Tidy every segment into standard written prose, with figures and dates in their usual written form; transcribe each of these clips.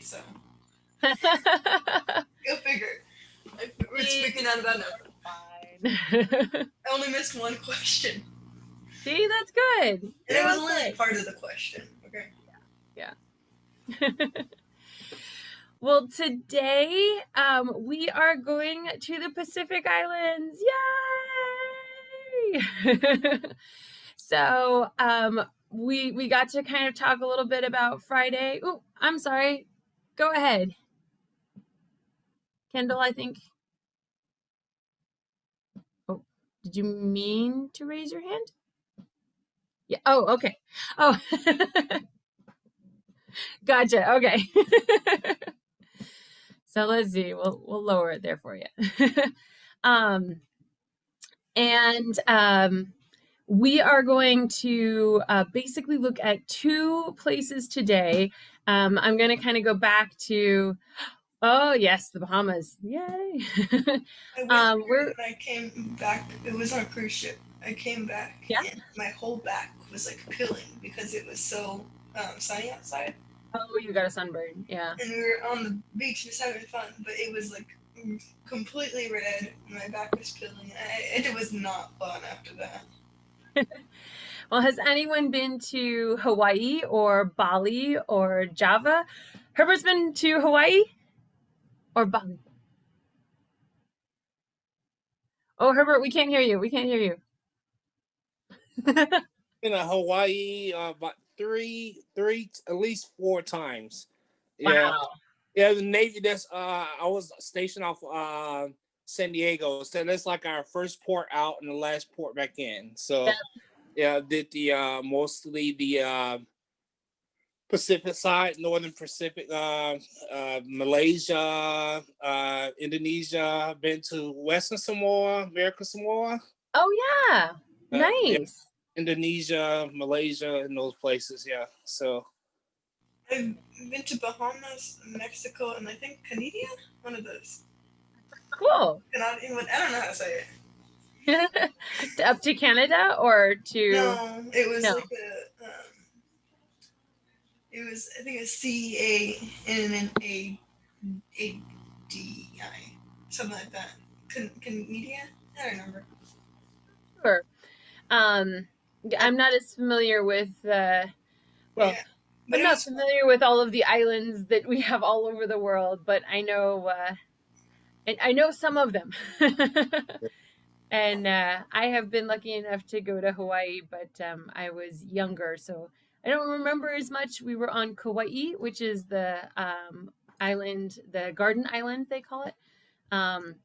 So go figure. We're speaking out about nothing. Fine. I only missed one question. See, that's good. And it was only like part of the question. Okay. Yeah. Well, today we are going to the Pacific Islands. Yay! So we got to kind of talk a little bit about Friday. Oh, I'm sorry. Go ahead. Kendall, I think. Oh, did you mean to raise your hand? Yeah. Oh, okay. Oh, gotcha. Okay. So let's see. We'll lower it there for you. um, and we are going to basically look at two places today. I'm going to kind of go back to, oh yes, the Bahamas. Yay! I came back. It was on a cruise ship. I came back, yeah. and my whole back was like peeling because it was so sunny outside. Oh, you got a sunburn. Yeah. And we were on the beach just having fun, but it was like completely red. My back was peeling. It was not fun after that. Well, has anyone been to Hawaii or Bali or Java? Herbert's been to Hawaii or Bali? Oh, Herbert, we can't hear you. We can't hear you. In Hawaii about three, at least 4 times. Yeah. Wow. Yeah, the Navy. That's I was stationed off San Diego, so that's like our first port out and the last port back in. So yeah, did the mostly the Pacific side, Northern Pacific, Malaysia, Indonesia. Been to Western Samoa, American Samoa. Oh yeah, nice. Yeah, Indonesia, Malaysia, and those places. Yeah, so. I've been to Bahamas, Mexico, and I think Canada. One of those. Cool. I don't know how to say it. Up to Canada or to? No, it was like a. It was, I think, a CANNADI, something like that. Canada? I don't remember. Sure. I'm not as familiar with. Well, yeah. I'm not familiar with all of the islands that we have all over the world, but I know. I know some of them. And I have been lucky enough to go to Hawaii, but I was younger, so I don't remember as much. We were on Kauai, which is the island, the Garden Island, they call it. And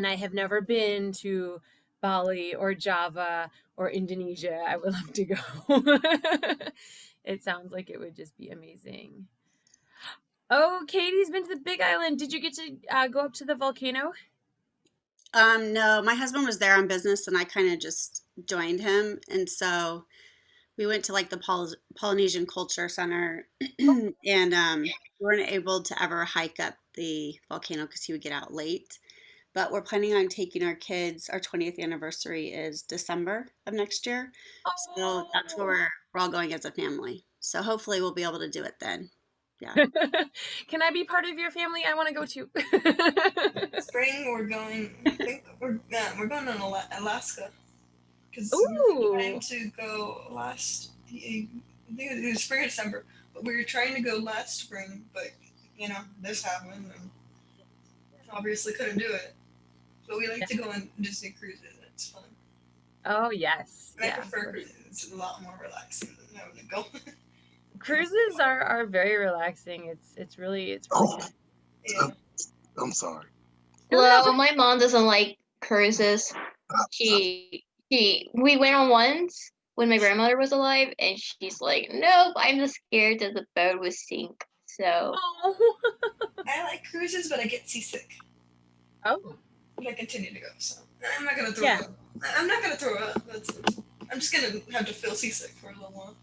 I have never been to Bali or Java or Indonesia. I would love to go. It sounds like it would just be amazing. Oh, Katie's been to the Big Island. Did you get to go up to the volcano? No, my husband was there on business and I kind of just joined him. And so we went to like the Polynesian Culture Center and we weren't able to ever hike up the volcano because he would get out late. But we're planning on taking our kids. Our 20th anniversary is December of next year. So that's where we're all going as a family. So hopefully we'll be able to do it then. Yeah. Can I be part of your family? I want to go too. Spring, we're going. I think we're going on Alaska because we were trying to go last. I think it was spring or December, but we were trying to go last spring, but this happened and obviously couldn't do it. But we like to go on Disney cruises. It's fun. Oh yes, I prefer cruises. It's a lot more relaxing than having to go. Cruises are very relaxing. It's really yeah. I'm sorry. Well, my mom doesn't like cruises. We went on once when my grandmother was alive, and she's like, "Nope, I'm just scared that the boat will sink." So. I like cruises, but I get seasick. Oh. But I continue to go, so I'm not gonna throw up. I'm not gonna throw up. I'm just gonna have to feel seasick for a little while.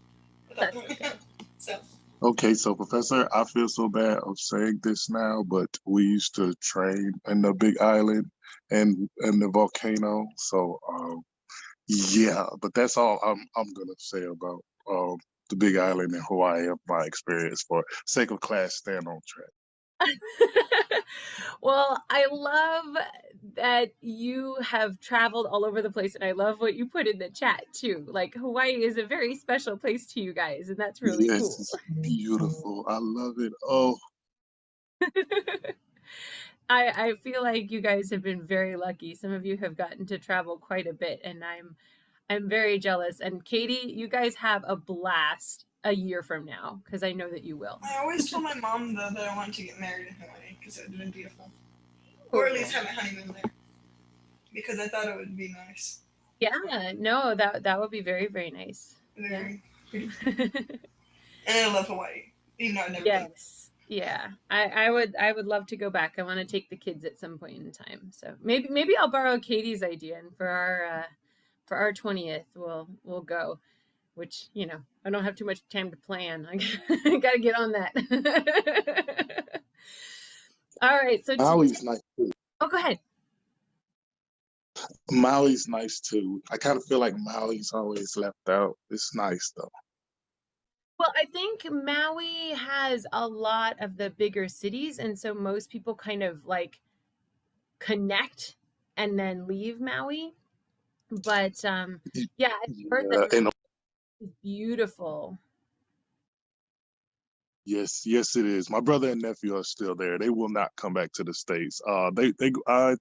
So. Okay, so Professor, I feel so bad of saying this now, but we used to train in the Big Island and the volcano. So yeah, but that's all I'm gonna say about the Big Island in Hawaii of my experience for sake of class staying on track. Well, I love that you have traveled all over the place, and I love what you put in the chat too. Like Hawaii is a very special place to you guys, and that's really Yes, cool. it's beautiful. I love it. Oh, I feel like you guys have been very lucky. Some of you have gotten to travel quite a bit, and I'm very jealous. And Katie, you guys have a blast a year from now, because I know that you will. I always told my mom though that I wanted to get married in Hawaii because it would have been beautiful, or at least have my honeymoon there, because I thought it would be nice. Yeah, no, that would be very, very nice. Very pretty. And I love Hawaii, even though I've never been. Yes. Yeah. I would love to go back. I want to take the kids at some point in time. So maybe I'll borrow Katie's idea, and for our 20th we'll go, which, you know, I don't have too much time to plan. I got to get on that. All right. So Maui's nice too. Oh, go ahead. Maui's nice too. I kind of feel like Maui's always left out. It's nice though. Well, I think Maui has a lot of the bigger cities, and so most people kind of like connect and then leave Maui. But yeah, I've heard that And Maui is beautiful. yes, it is. My brother and nephew are still there. They will not come back to the States. I think I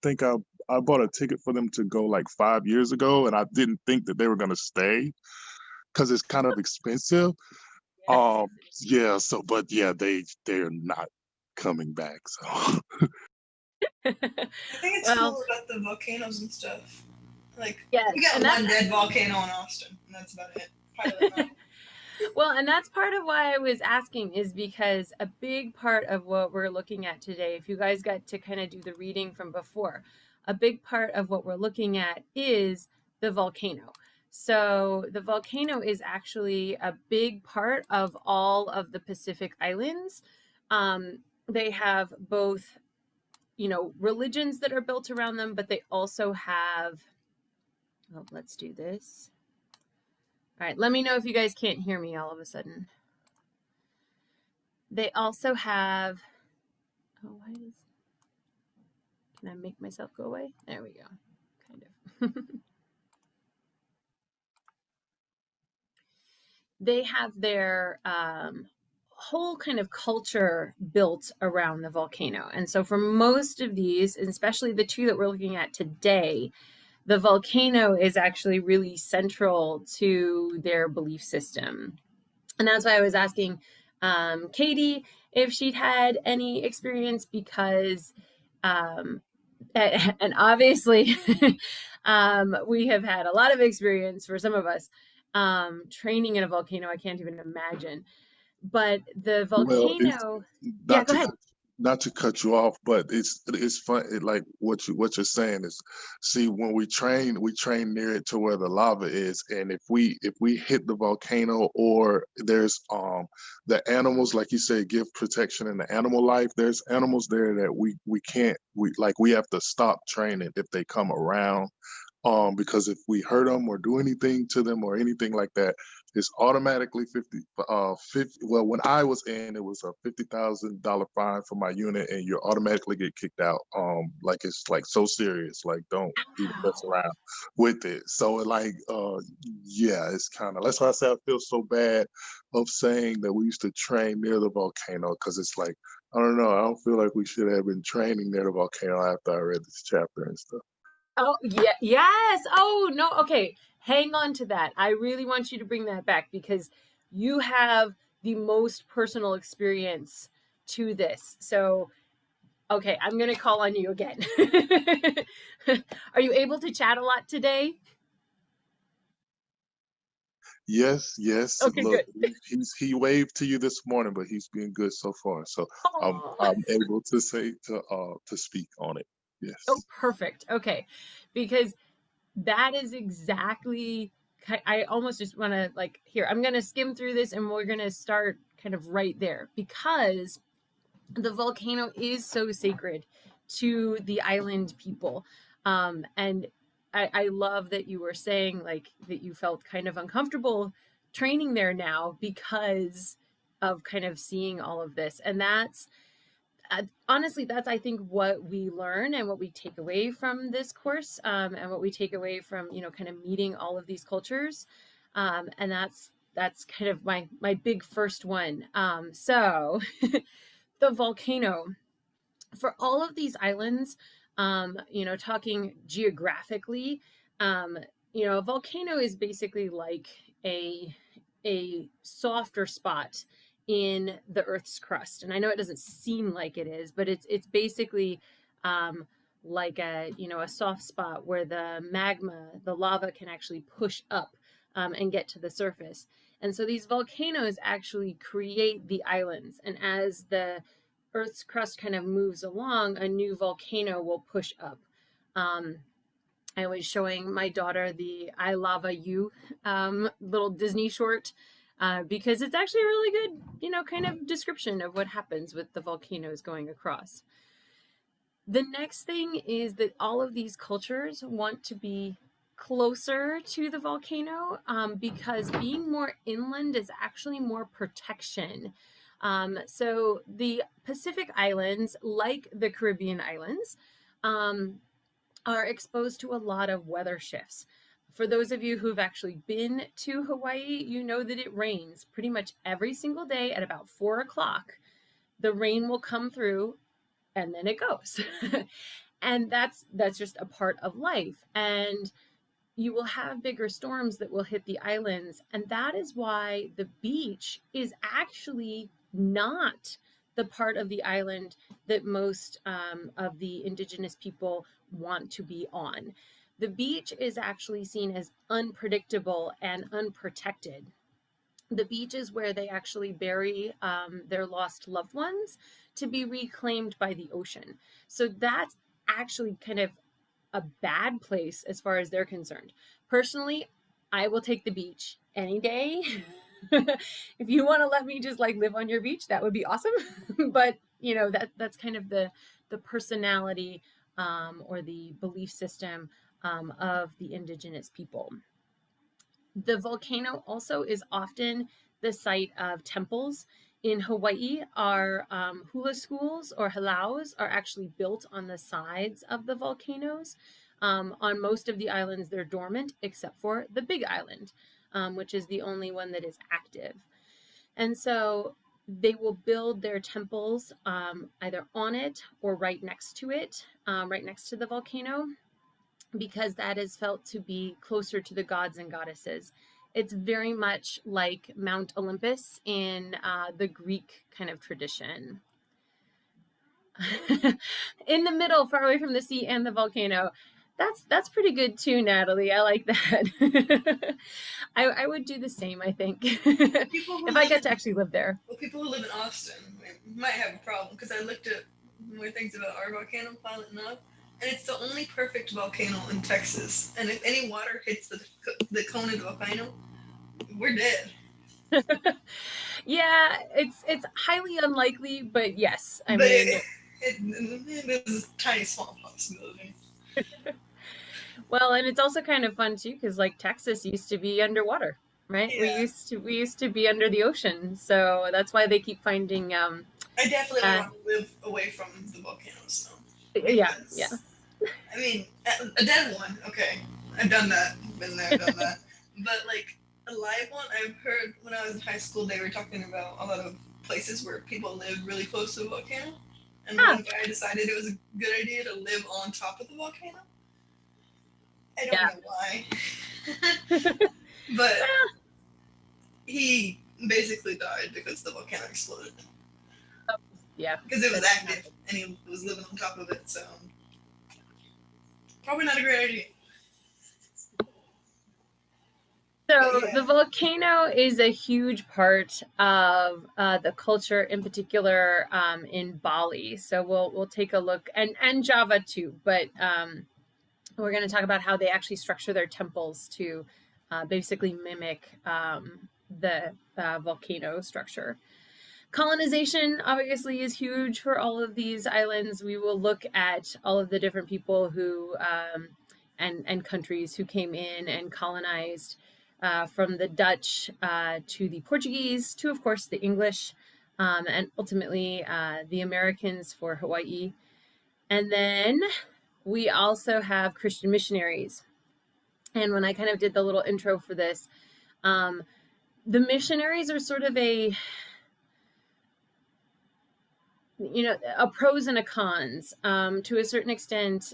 bought a ticket for them to go like 5 years ago, and I didn't think that they were gonna stay because it's kind of expensive. Yes. Yeah. So, but yeah, they're not coming back. So. I think it's cool about the volcanoes and stuff. Like, yes, we got one dead volcano in Austin, and that's about it. Well, and that's part of why I was asking, is because a big part of what we're looking at today, if you guys got to kind of do the reading from before, a big part of what we're looking at is the volcano. So the volcano is actually a big part of all of the Pacific Islands. They have both, you know, religions that are built around them, but they also have, oh, let's do this. All right, let me know if you guys can't hear me all of a sudden. They also have, oh, why is, can I make myself go away? There we go, kind of. They have their whole kind of culture built around the volcano. And so for most of these, and especially the two that we're looking at today, the volcano is actually really central to their belief system. And that's why I was asking Katie if she'd had any experience, because, and obviously, we have had a lot of experience for some of us. Training in a volcano, I can't even imagine. But the volcano, yeah, go ahead. Not to cut you off, but it's fun. Like what you're saying is, see, when we train near it to where the lava is, and if we hit the volcano, or there's the animals, like you say, give protection in the animal life. There's animals there that we have to stop training if they come around. Because if we hurt them or do anything to them or anything like that, it's automatically 50. Well, when I was in, it was a $50,000 fine for my unit, and you automatically get kicked out. Like it's like so serious. Like don't even mess around with it. So like, yeah, it's kind of, that's why I say I feel so bad of saying that we used to train near the volcano, because it's like, I don't know, I don't feel like we should have been training near the volcano after I read this chapter and stuff. Oh, yeah, yes. Oh, no. Okay. Hang on to that. I really want you to bring that back, because you have the most personal experience to this. So, okay, I'm going to call on you again. Are you able to chat a lot today? Yes. Okay, Look, good. he waved to you this morning, but he's been good so far. So I'm able to say to speak on it. Yes. Oh, perfect. Okay, because that is exactly, I almost just want to, like, here, I'm going to skim through this and we're going to start kind of right there, because the volcano is so sacred to the island people. And I love that you were saying, like, that you felt kind of uncomfortable training there now because of kind of seeing all of this. And that's honestly, that's I think what we learn and what we take away from this course, and what we take away from kind of meeting all of these cultures, and that's kind of my big first one. So the volcano for all of these islands, talking geographically, a volcano is basically like a softer spot in the Earth's crust. And I know it doesn't seem like it is, but it's basically like a soft spot where the magma, the lava, can actually push up and get to the surface. And so these volcanoes actually create the islands. And as the Earth's crust kind of moves along, a new volcano will push up. I was showing my daughter the I Lava You little Disney short because it's actually a really good, kind of description of what happens with the volcanoes going across. The next thing is that all of these cultures want to be closer to the volcano because being more inland is actually more protection. So the Pacific Islands, like the Caribbean islands, are exposed to a lot of weather shifts. For those of you who've actually been to Hawaii, you know that it rains pretty much every single day at about 4 o'clock. The rain will come through and then it goes. And that's just a part of life. And you will have bigger storms that will hit the islands. And that is why the beach is actually not the part of the island that most of the indigenous people want to be on. The beach is actually seen as unpredictable and unprotected. The beach is where they actually bury their lost loved ones to be reclaimed by the ocean. So that's actually kind of a bad place as far as they're concerned. Personally, I will take the beach any day. If you want to let me just like live on your beach, that would be awesome. But that's kind of the personality or the belief system of the indigenous people. The volcano also is often the site of temples. In Hawaii, our hula schools or halaus are actually built on the sides of the volcanoes. On most of the islands, they're dormant, except for the Big Island, which is the only one that is active. And so they will build their temples either on it or right next to it, right next to the volcano, because that is felt to be closer to the gods and goddesses. It's very much like Mount Olympus in the Greek kind of tradition. In the middle, far away from the sea and the volcano. That's pretty good too, Natalie. I like that. I would do the same, I think, if I got to actually live there. Well, people who live in Austin might have a problem because I looked at more things about our volcano, Pilot Knob, and it's the only perfect volcano in Texas. And if any water hits the cone of the volcano, we're dead. Yeah, it's highly unlikely, but yes, I but mean, it is a tiny small possibility. Well, and it's also kind of fun too, because like Texas used to be underwater, right? Yeah. We used to be under the ocean, so that's why they keep finding. I definitely want to live away from the volcanoes, though. Yeah. I mean, a dead one, okay. I've done that. Been there, done that. But like a live one, I've heard when I was in high school, they were talking about a lot of places where people live really close to the volcano. And one guy decided it was a good idea to live on top of the volcano. I don't know why. But he basically died because the volcano exploded. Yeah. Because it was active and he was living on top of it, so probably not a great idea. So the volcano is a huge part of the culture, in particular in Bali. So we'll take a look, and Java too. But we're going to talk about how they actually structure their temples to basically mimic the volcano structure. Colonization obviously is huge for all of these islands. We will look at all of the different people who and countries who came in and colonized. from the Dutch to the Portuguese to, of course, the English, and ultimately the Americans for Hawaii. And then we also have Christian missionaries. And when I kind of did the little intro for this, the missionaries are sort of a pros and a cons. To a certain extent,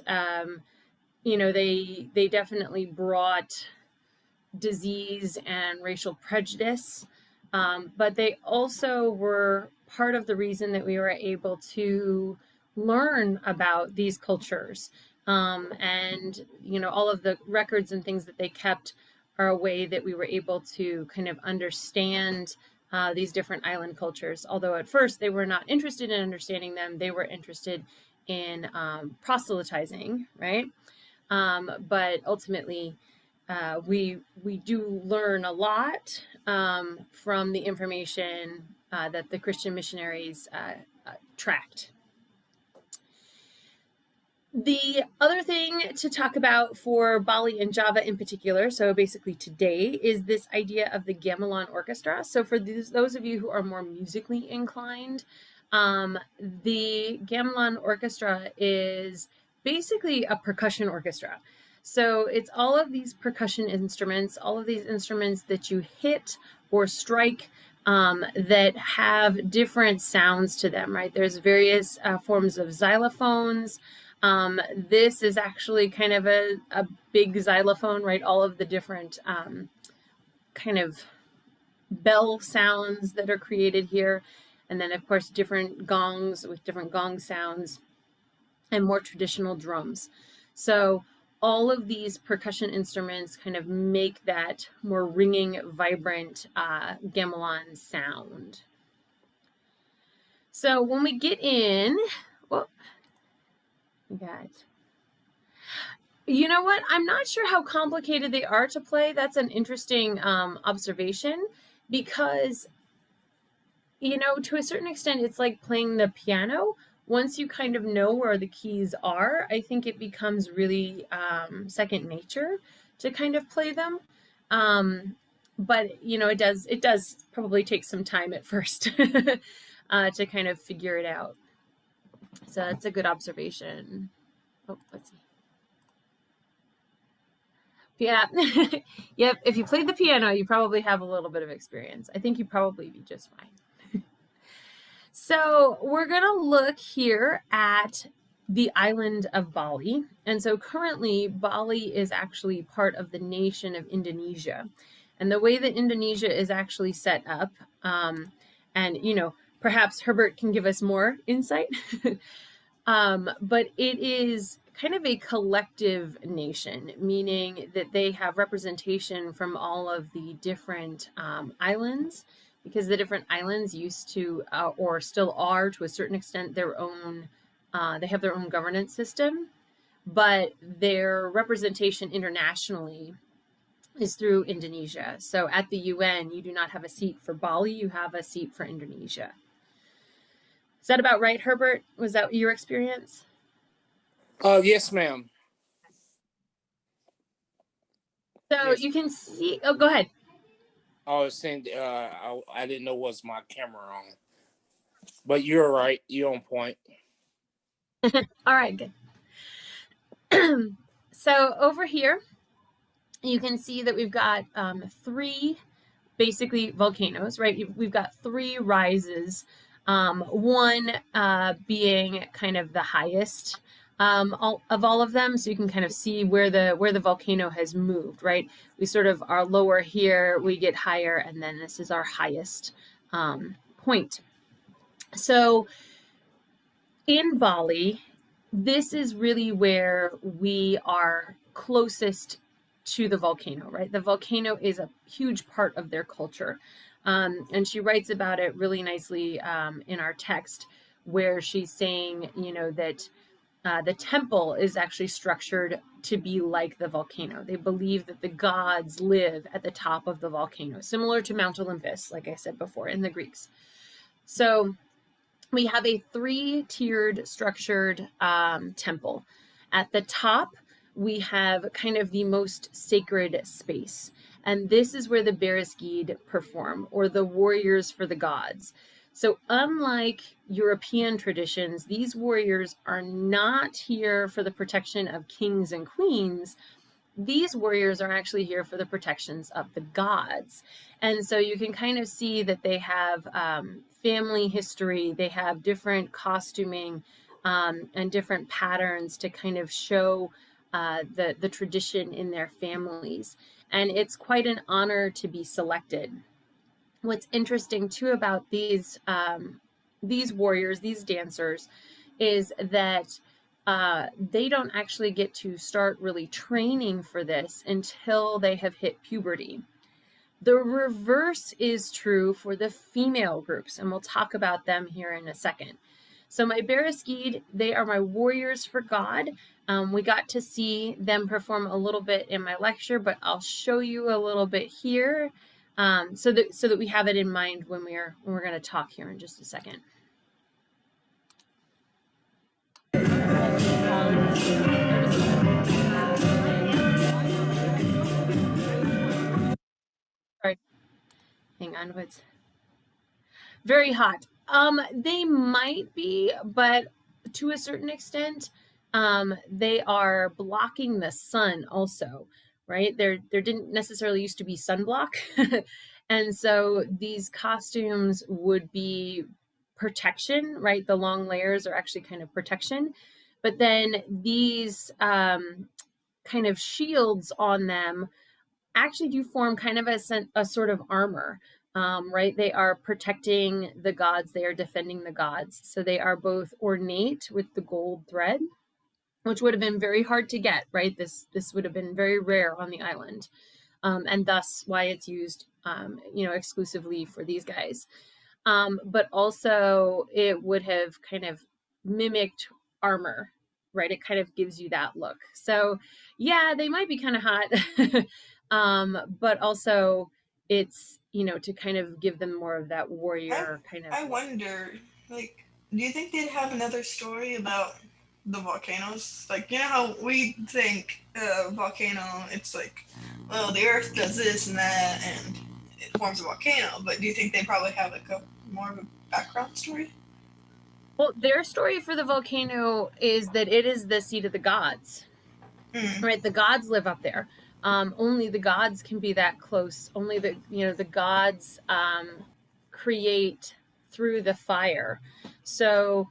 they definitely brought disease and racial prejudice, but they also were part of the reason that we were able to learn about these cultures. And all of the records and things that they kept are a way that we were able to kind of understand these different island cultures. Although at first they were not interested in understanding them, they were interested in proselytizing, right? But ultimately, we do learn a lot from the information that the Christian missionaries tracked. The other thing to talk about for Bali and Java in particular, so basically today, is this idea of the gamelan orchestra. So for those of you who are more musically inclined, the gamelan orchestra is basically a percussion orchestra. So it's all of these percussion instruments, all of these instruments that you hit or strike that have different sounds to them, right? There's various forms of xylophones. This is actually kind of a big xylophone, right? All of the different kind of bell sounds that are created here. And then, of course, different gongs with different gong sounds and more traditional drums. So all of these percussion instruments kind of make that more ringing, vibrant gamelan sound. So when we get in, you know what? I'm not sure how complicated they are to play. That's an interesting observation because, to a certain extent, it's like playing the piano. Once you kind of know where the keys are, I think it becomes really second nature to kind of play them. But, it does probably take some time at first to kind of figure it out. So that's a good observation. Oh, let's see. Yeah. Yep. If you played the piano, you probably have a little bit of experience. I think you'd probably be just fine. So we're going to look here at the island of Bali. And so currently Bali is actually part of the nation of Indonesia. And the way that Indonesia is actually set up, and, perhaps Herbert can give us more insight, but it is kind of a collective nation, meaning that they have representation from all of the different islands, because the different islands used to, or still are to a certain extent, their own, they have their own governance system, but their representation internationally is through Indonesia. So at the UN, you do not have a seat for Bali, you have a seat for Indonesia. Is that about right, Herbert? Was that your experience? Yes, ma'am. So yes. You can see, go ahead. I was saying, I didn't know was my camera on, but you're right. You're on point. All right, good. So over here, you can see that we've got 3 basically volcanoes, right? We've got 3 rises, one being kind of the highest of all of them, so you can kind of see where the volcano has moved, right? We sort of are lower here, we get higher, and then this is our highest point. So in Bali, this is really where we are closest to the volcano, right? The volcano is a huge part of their culture. And she writes about it really nicely in our text, where she's saying, that the temple is actually structured to be like the volcano. They believe that the gods live at the top of the volcano, similar to Mount Olympus, like I said before, in the Greeks. So we have a 3-tiered structured temple. At the top, we have kind of the most sacred space. And this is where the Beriskid perform, or the warriors for the gods. So unlike European traditions, these warriors are not here for the protection of kings and queens. These warriors are actually here for the protections of the gods. And so you can kind of see that they have family history, they have different costuming and different patterns to kind of show the tradition in their families. And it's quite an honor to be selected. What's interesting too about these warriors, these dancers, is that they don't actually get to start really training for this until they have hit puberty. The reverse is true for the female groups, and we'll talk about them here in a second. So my Beriskid, they are my warriors for God. We got to see them perform a little bit in my lecture, but I'll show you a little bit here so that we have it in mind when we're going to talk here in just a second. Sorry, hang on, what's very hot. They might be, but to a certain extent, they are blocking the sun also, right? There didn't necessarily used to be sunblock. And so these costumes would be protection, right? The long layers are actually kind of protection. But then these kind of shields on them actually do form kind of a sort of armor. Right? They are protecting the gods. They are defending the gods. So they are both ornate with the gold thread, which would have been very hard to get, right? This would have been very rare on the island. And thus why it's used, exclusively for these guys. But also it would have kind of mimicked armor, right? It kind of gives you that look. So yeah, they might be kind of hot, but also it's, to kind of give them more of that warrior kind of. I wonder, like, do you think they'd have another story about the volcanoes? Like, you know how we think volcano, it's like, well, the earth does this and that, and it forms a volcano. But do you think they probably have like more of a background story? Well, their story for the volcano is that it is the seat of the gods, right? The gods live up there. Only the gods can be that close. Only the gods create through the fire. So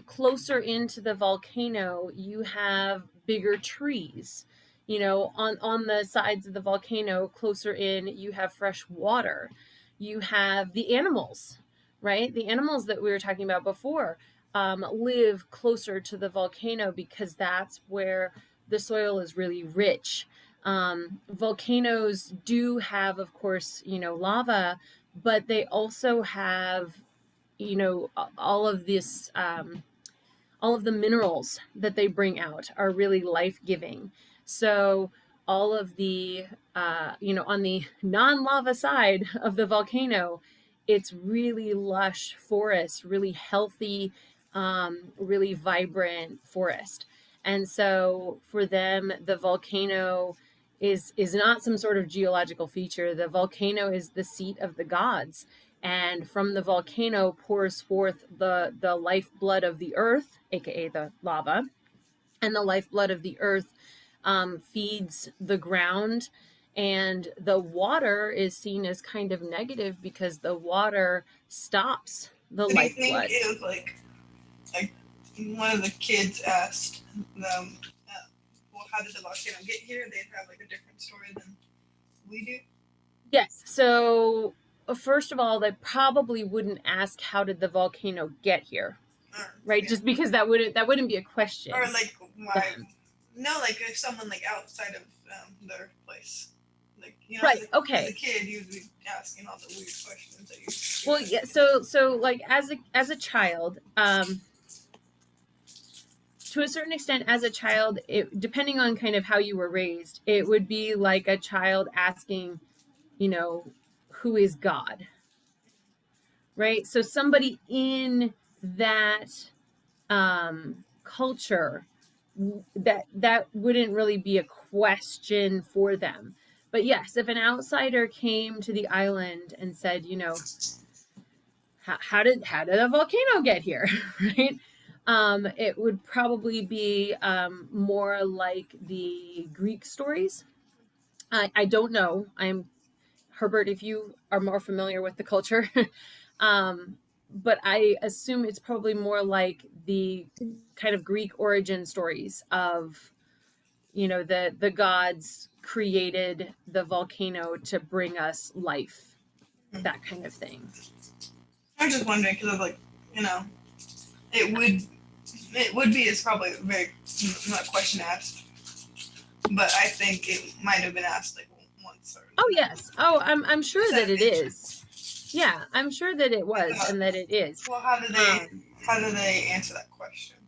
closer into the volcano, you have bigger trees. On the sides of the volcano, closer in, you have fresh water. You have the animals, right? The animals that we were talking about before live closer to the volcano because that's where the soil is really rich. Volcanoes do have, of course, lava, but they also have, all of this, all of the minerals that they bring out are really life-giving. So all of the, on the non-lava side of the volcano, it's really lush forest, really healthy, really vibrant forest. And so for them, the volcano is not some sort of geological feature. The volcano is the seat of the gods. And from the volcano pours forth the lifeblood of the earth, aka the lava. And the lifeblood of the earth feeds the ground. And the water is seen as kind of negative because the water stops the lifeblood. Do you think if like one of the kids asked them, well, how did the volcano get here? They'd have like a different story than we do. Yes. So first of all, they probably wouldn't ask how did the volcano get here, right? Yeah. Just because that wouldn't be a question. Or like why? No, like if someone like outside of their place, like right? Okay. As a kid, you would be asking all the weird questions that you. Well, yeah. So like as a child, to a certain extent, as a child, depending on kind of how you were raised, it would be like a child asking, who is God, right? So somebody in that culture, that wouldn't really be a question for them. But yes, if an outsider came to the island and said, you know, how did a volcano get here, right? It would probably be more like the Greek stories. I don't know. I'm Herbert, if you are more familiar with the culture, but I assume it's probably more like the kind of Greek origin stories of, you know, the gods created the volcano to bring us life, that kind of thing. I'm just wondering because of like, you know, it would be, it's probably a very not a question asked, but I think it might have been asked like once or. Oh yes. Oh, I'm sure that it is. Yeah, I'm sure that it was and that it is. Well, how do they answer that question?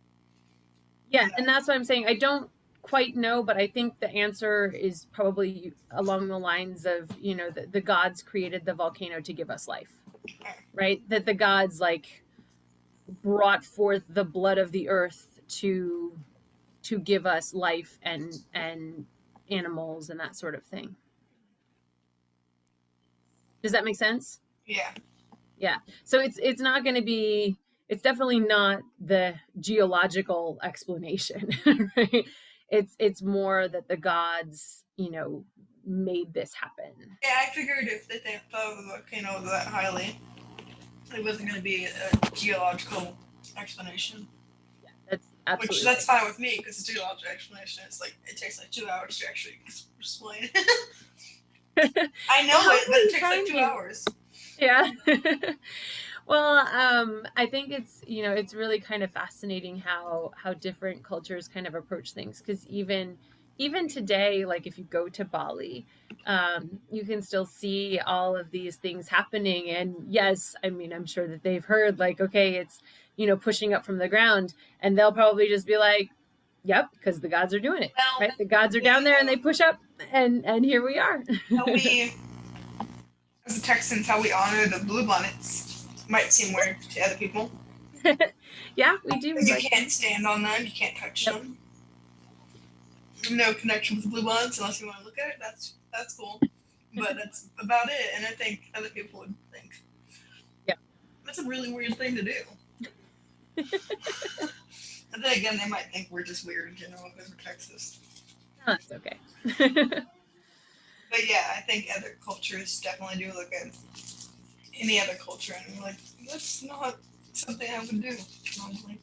Yeah, and that's what I'm saying. I don't quite know, but I think the answer is probably along the lines of, you know, the gods created the volcano to give us life, right? That the gods like brought forth the blood of the earth to give us life and animals and that sort of thing. Does that make sense? Yeah. Yeah. So it's not going to be, it's definitely not the geological explanation, right? It's more that the gods, you know, made this happen. Yeah, I figured if they thought of the volcano that highly, it wasn't going to be a geological explanation. Yeah, that's absolutely. Which that's fine with me because the geological explanation is like it takes like 2 hours to actually explain. I know it, but it takes like 2 hours. Yeah. Well, I think it's, you know, it's really kind of fascinating how different cultures kind of approach things, because even today, like if you go to Bali, you can still see all of these things happening. And yes, I mean, I'm sure that they've heard like, okay, it's, you know, pushing up from the ground, and they'll probably just be like, yep, because the gods are doing it, well, right? The gods are down there and they push up, and here we are. How we, as the Texans, how we honor the bluebonnets might seem weird to other people. Yeah, we do. You can't stand on them. You can't touch them. No connection with the bluebonnets unless you want to look at it. That's cool, but that's about it. And I think other people would think, yeah, that's a really weird thing to do. And then again, they might think we're just weird in general because we're Texas. No, that's okay. But yeah, I think other cultures definitely do look at any other culture and be like, that's not something I would do normally.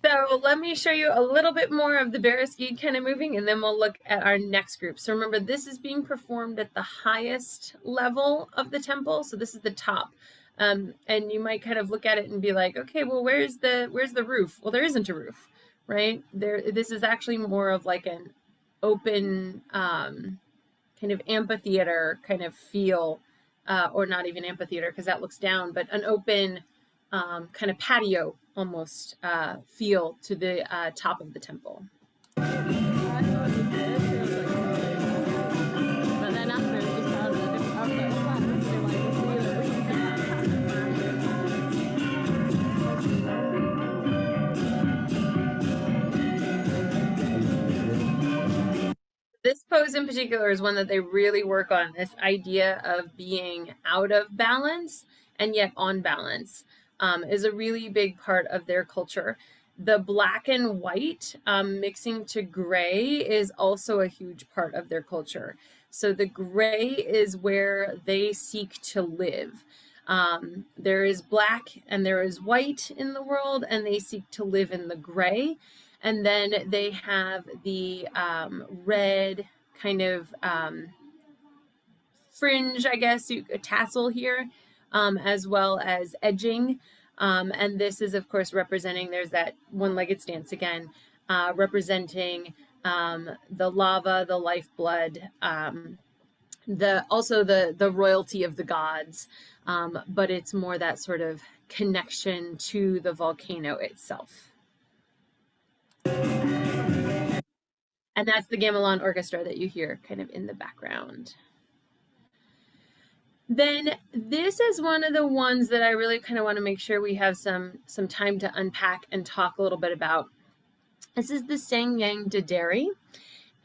So let me show you a little bit more of the Bereskeed kind of moving, and then we'll look at our next group. So remember, this is being performed at the highest level of the temple. So this is the top. And you might kind of look at it and be like, okay, well, where's the roof? Well, there isn't a roof, right? This is actually more of like an open kind of amphitheater kind of feel, or not even amphitheater because that looks down, but an open kind of patio almost feel to the top of the temple. This pose in particular is one that they really work on, this idea of being out of balance and yet on balance. Is a really big part of their culture. The black and white mixing to gray is also a huge part of their culture. So the gray is where they seek to live. There is black and there is white in the world, and they seek to live in the gray. And then they have the red kind of fringe, I guess, a tassel here, as well as edging. And this is, of course, representing, there's that one-legged stance again, representing the lava, the lifeblood, also the royalty of the gods, but it's more that sort of connection to the volcano itself. And that's the gamelan orchestra that you hear kind of in the background. Then this is one of the ones that I really kind of want to make sure we have some time to unpack and talk a little bit about. This is the Sang Yang Daderi.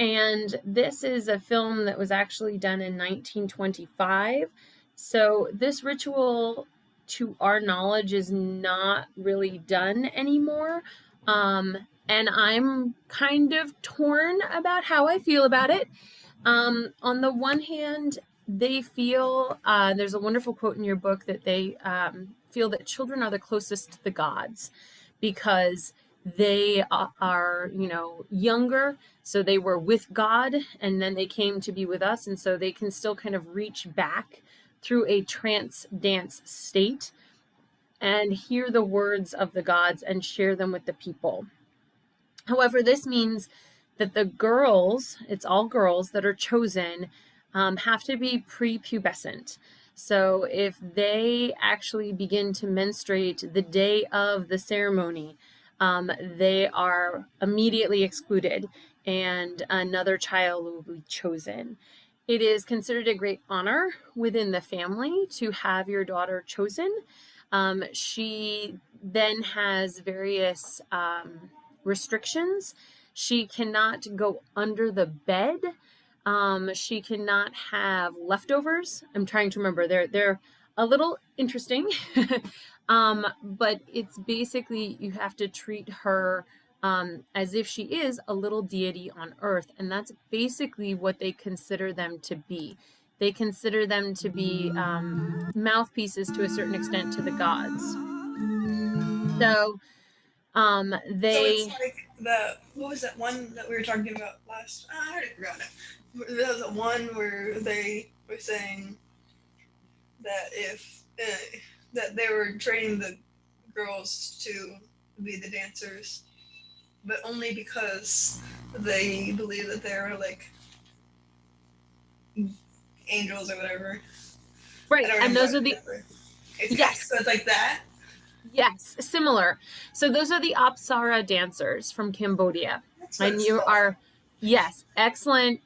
And this is a film that was actually done in 1925. So this ritual, to our knowledge, is not really done anymore. And I'm kind of torn about how I feel about it. On the one hand, they feel, there's a wonderful quote in your book that they feel that children are the closest to the gods because they are, younger. So they were with God and then they came to be with us. And so they can still kind of reach back through a trance dance state and hear the words of the gods and share them with the people. However, this means that the girls, it's all girls that are chosen, have to be prepubescent. So if they actually begin to menstruate the day of the ceremony, they are immediately excluded and another child will be chosen. It is considered a great honor within the family to have your daughter chosen. She then has various restrictions. She cannot go under the bed. She cannot have leftovers. I'm trying to remember. They're a little interesting, but it's basically you have to treat her as if she is a little deity on earth, and that's basically what they consider them to be. They consider them to be mouthpieces to a certain extent to the gods. So So they it's like what was that one that we were talking about last? I already forgot it. There was one where they were saying that if that they were training the girls to be the dancers, but only because they believe that they were like angels or whatever. right, I don't and remember those what are the exactly. It's yes. So it's like that. Yes, similar. So those are the Apsara dancers from Cambodia. That's what And it's you called. are, yes, excellent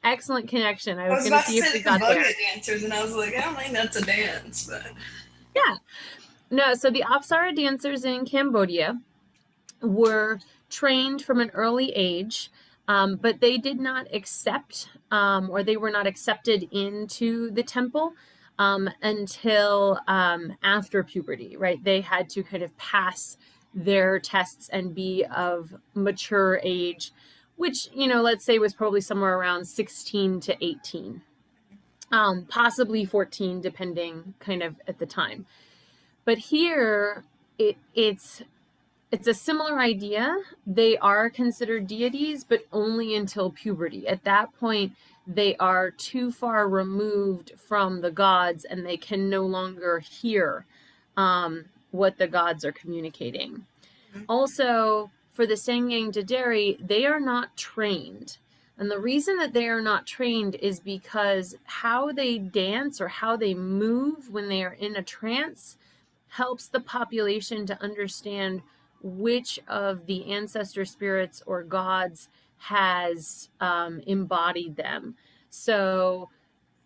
connection. I was going about to see if say we the got there. Cambodia dancers, and I was like, I don't think that's a dance, but Yeah. No, so the Apsara dancers in Cambodia were trained from an early age, but they did not accept or they were not accepted into the temple until after puberty, right? They had to kind of pass their tests and be of mature age, which, let's say was probably somewhere around 16 to 18, possibly 14, depending kind of at the time. But here, it's a similar idea. They are considered deities, but only until puberty. At that point, they are too far removed from the gods and they can no longer hear what the gods are communicating. Also, for the Sangyang Daderi, they are not trained. And the reason that they are not trained is because how they dance or how they move when they are in a trance helps the population to understand which of the ancestor spirits or gods has embodied them. So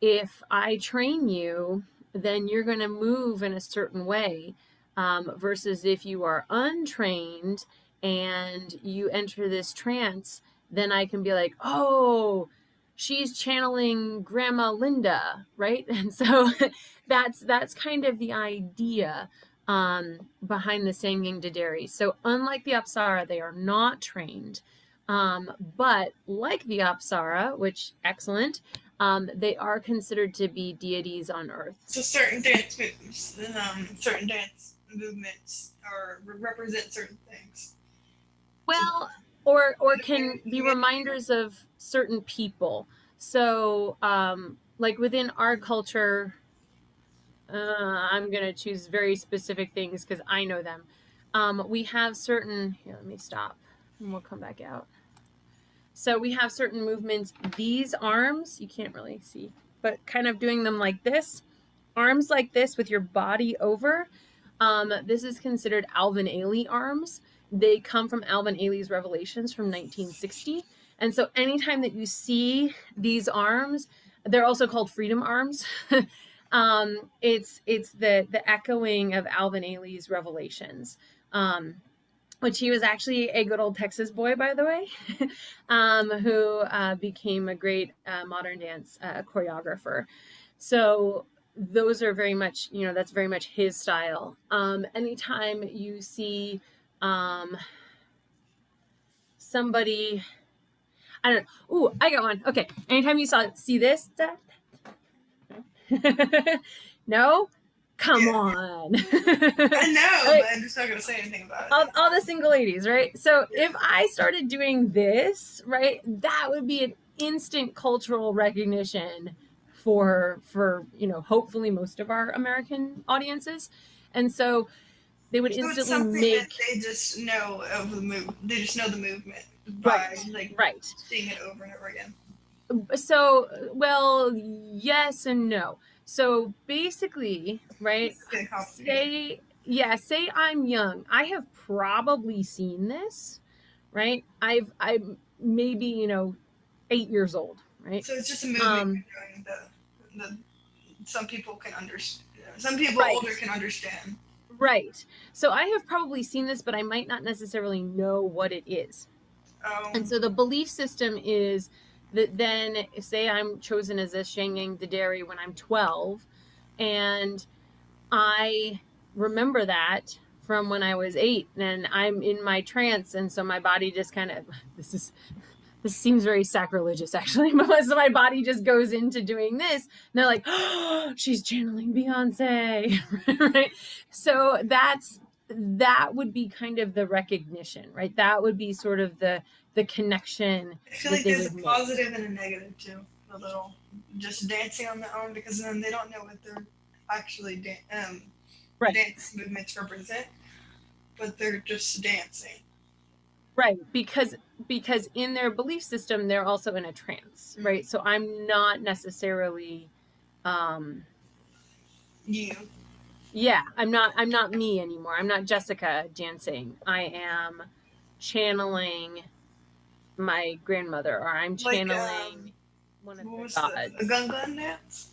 if I train you, then you're going to move in a certain way, versus if you are untrained and you enter this trance, then I can be like, oh, she's channeling Grandma Linda, right? And so that's kind of the idea behind the Sangyang Daderi. So unlike the Apsara, they are not trained. But like the Apsara, which excellent, they are considered to be deities on earth. So certain dance movements or represent certain things. Well, or can be reminders of certain people. So, like within our culture, I'm gonna choose very specific things because I know them. We have certain. Here, let me stop, and we'll come back out. So we have certain movements. These arms, you can't really see, but kind of doing them like this, arms like this with your body over. This is considered Alvin Ailey arms. They come from Alvin Ailey's Revelations from 1960. And so anytime that you see these arms, they're also called freedom arms. It's the echoing of Alvin Ailey's Revelations. which he was actually a good old Texas boy, by the way, who became a great modern dance choreographer. So those are very much, that's very much his style. Anytime you see somebody, I don't know. Ooh, I got one. Okay. Anytime you see this, no? Come Yeah. on. I know, Right? but I'm just not gonna say anything about it. All the single ladies, right? So Yeah. if I started doing this, right, that would be an instant cultural recognition for hopefully most of our American audiences. And so they would So it's instantly something that make they just know of the move. They just know the movement by right. seeing it over and over again. So, well, yes and no. So basically, right? It's getting complicated. Say I'm young. I have probably seen this, right? I'm maybe 8 years old, right? So it's just a movement you're doing. The some people can understand. Some people Right. older can understand. Right. So I have probably seen this, but I might not necessarily know what it is. And so the belief system is that then, say I'm chosen as a Shangyang Daderi when I'm 12, and I remember that from when I was 8, and I'm in my trance, and so my body just kind of this seems very sacrilegious actually, but so my body just goes into doing this, and they're like, oh, she's channeling Beyonce. Right? So that would be kind of the recognition, right? That would be sort of the connection. I feel like there's a positive and a negative too. A little just dancing on their own, because then they don't know what they're actually dance movements represent, but they're just dancing. Right, because in their belief system they're also in a trance, right? So I'm not necessarily you. Yeah, I'm not me anymore. I'm not Jessica dancing. I am channeling my grandmother, or I'm channeling one of their gods. The Gungan dance?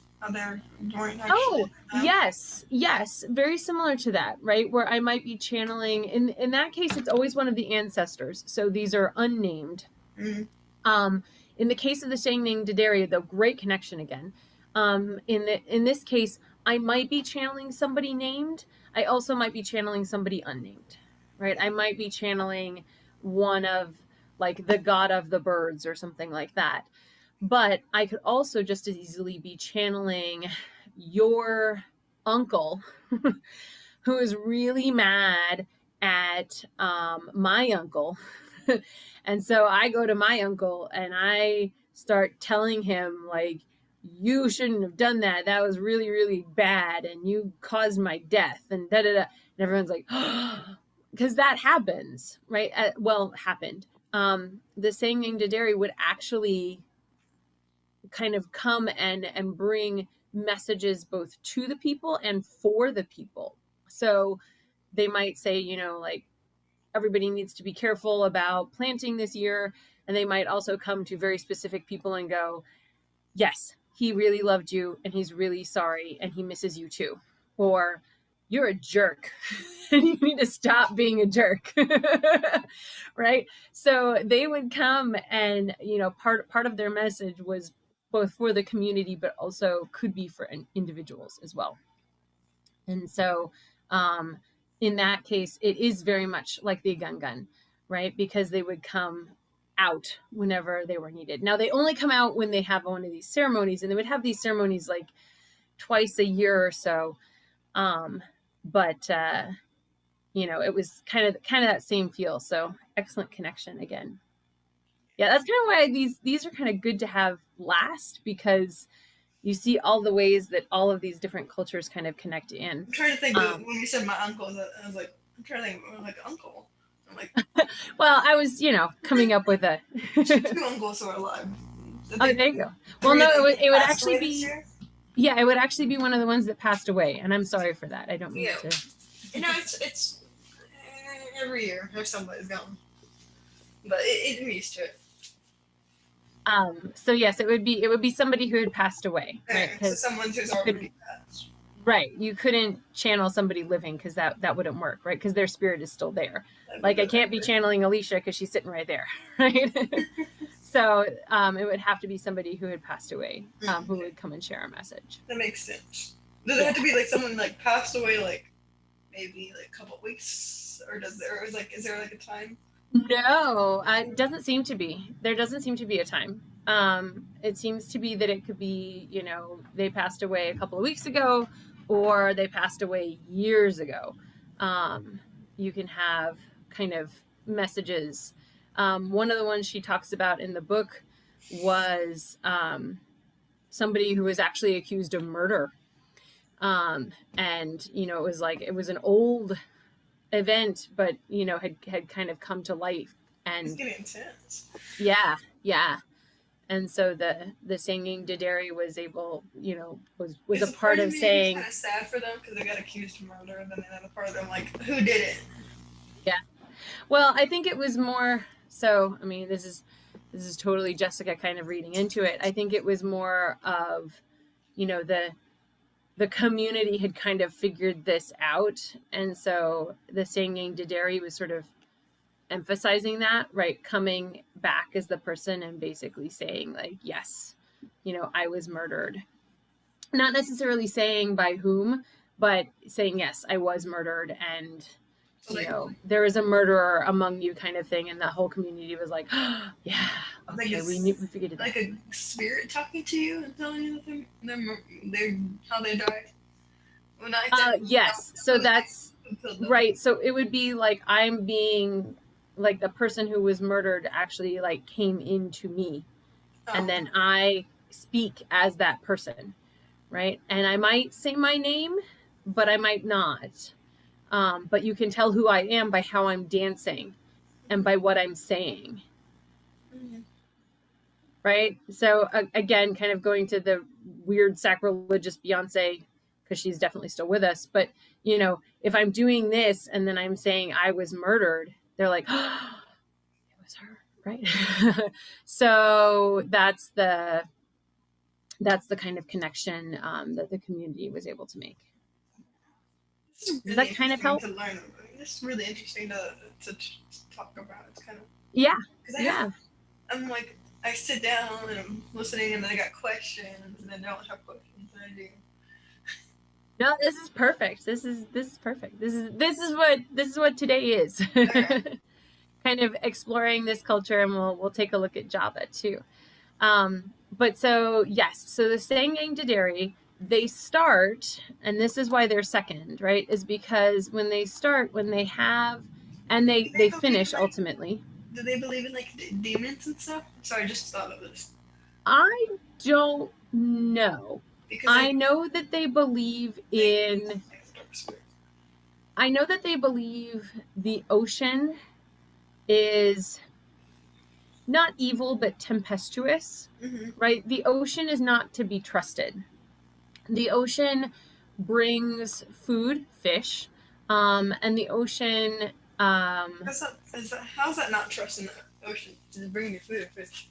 Yes, very similar to that, right? Where I might be channeling. In that case, it's always one of the ancestors. So these are unnamed. Mm-hmm. In the case of the Shangyang Daderi, the great connection again. In this case, I might be channeling somebody named. I also might be channeling somebody unnamed, right? I might be channeling one of like the god of the birds or something like that. But I could also just as easily be channeling your uncle who is really mad at my uncle. And so I go to my uncle and I start telling him, like, you shouldn't have done that. That was really, really bad. And you caused my death. And da da da. And everyone's like, because that happens, right? Happened. The Shangyang Daderi would actually kind of come and bring messages both to the people and for the people. So they might say, like, everybody needs to be careful about planting this year. And they might also come to very specific people and go, yes, he really loved you and he's really sorry and he misses you too. Or you're a jerk and you need to stop being a jerk. Right? So they would come and, part of their message was both for the community, but also could be for individuals as well. And so, in that case, it is very much like the Gungan, right? Because they would come out whenever they were needed. Now, they only come out when they have one of these ceremonies, and they would have these ceremonies like twice a year or so. But it was kind of that same feel. So excellent connection again. Yeah, that's kind of why these are kind of good to have last, because you see all the ways that all of these different cultures kind of connect in. I'm trying to think of when you said my uncle, I was like, I'm trying to think of like uncle. I'm like, well, I was, coming up with a two uncles who are alive. Oh, there you go. Well, no, it would actually be it would actually be one of the ones that passed away, and I'm sorry for that. I don't mean to. It's every year there's somebody's gone, but I'm used to it. So yes, it would be somebody who had passed away, right? So someone who's already passed. Right. You couldn't channel somebody living because that wouldn't work, right? Because their spirit is still there. Like I can't be channeling Alicia because she's sitting right there, right? So it would have to be somebody who had passed away, who would come and share a message. That makes sense. Does it have to be like someone like passed away, like maybe like a couple weeks, or is there like a time? No, it doesn't seem to be. There doesn't seem to be a time. It seems to be that it could be, you know, they passed away a couple of weeks ago, or they passed away years ago. You can have kind of messages. One of the ones she talks about in the book was somebody who was actually accused of murder. And, you know, it was an old event, but, you know, had kind of come to life. And it's getting intense. Yeah. And so the singing Dideri was able, you know, was a part of saying. It's kind of sad for them because they got accused of murder, and then another part of them like, who did it? Yeah. Well, I think it was more so. I mean, this is totally Jessica kind of reading into it. I think it was more of, you know, the community had kind of figured this out, and so the singing Dideri was sort of emphasizing that, right? Coming back as the person and basically saying like, yes, you know, I was murdered. Not necessarily saying by whom, but saying, yes, I was murdered, and you know, there is a murderer among you kind of thing. And the whole community was like, oh, yeah, okay, we figured it out. Like a spirit talking to you and telling you that how they died? Yes, so that's right. So it would be like I'm being like the person who was murdered actually like came into me, and then I speak as that person, right? And I might say my name, but I might not. But you can tell who I am by how I'm dancing and by what I'm saying. Mm-hmm. Right? So again, kind of going to the weird sacrilegious Beyonce, because she's definitely still with us. But, you know, if I'm doing this and then I'm saying I was murdered, they're like, oh, it was her, right? So that's the kind of connection that the community was able to make. Does that kind of help? To learn. It's really interesting to talk about. It's kind of I'm like, I sit down and I'm listening, and then I got questions, and then I don't have questions, and I do. No, this is perfect. This is perfect. This is what today is. Kind of exploring this culture, and we'll take a look at Java too. But so yes, so the Sangang Dideri, they start, and this is why they're second, right? Is because when they start, when they have, and they finish ultimately. Do they believe in like demons and stuff? Sorry, I just thought of this. I don't know. Because I know that they believe in. I know that they believe the ocean is not evil but tempestuous, right? The ocean is not to be trusted. The ocean brings food, fish, and the ocean. How's that not trusting the ocean? Does it bring you food or fish?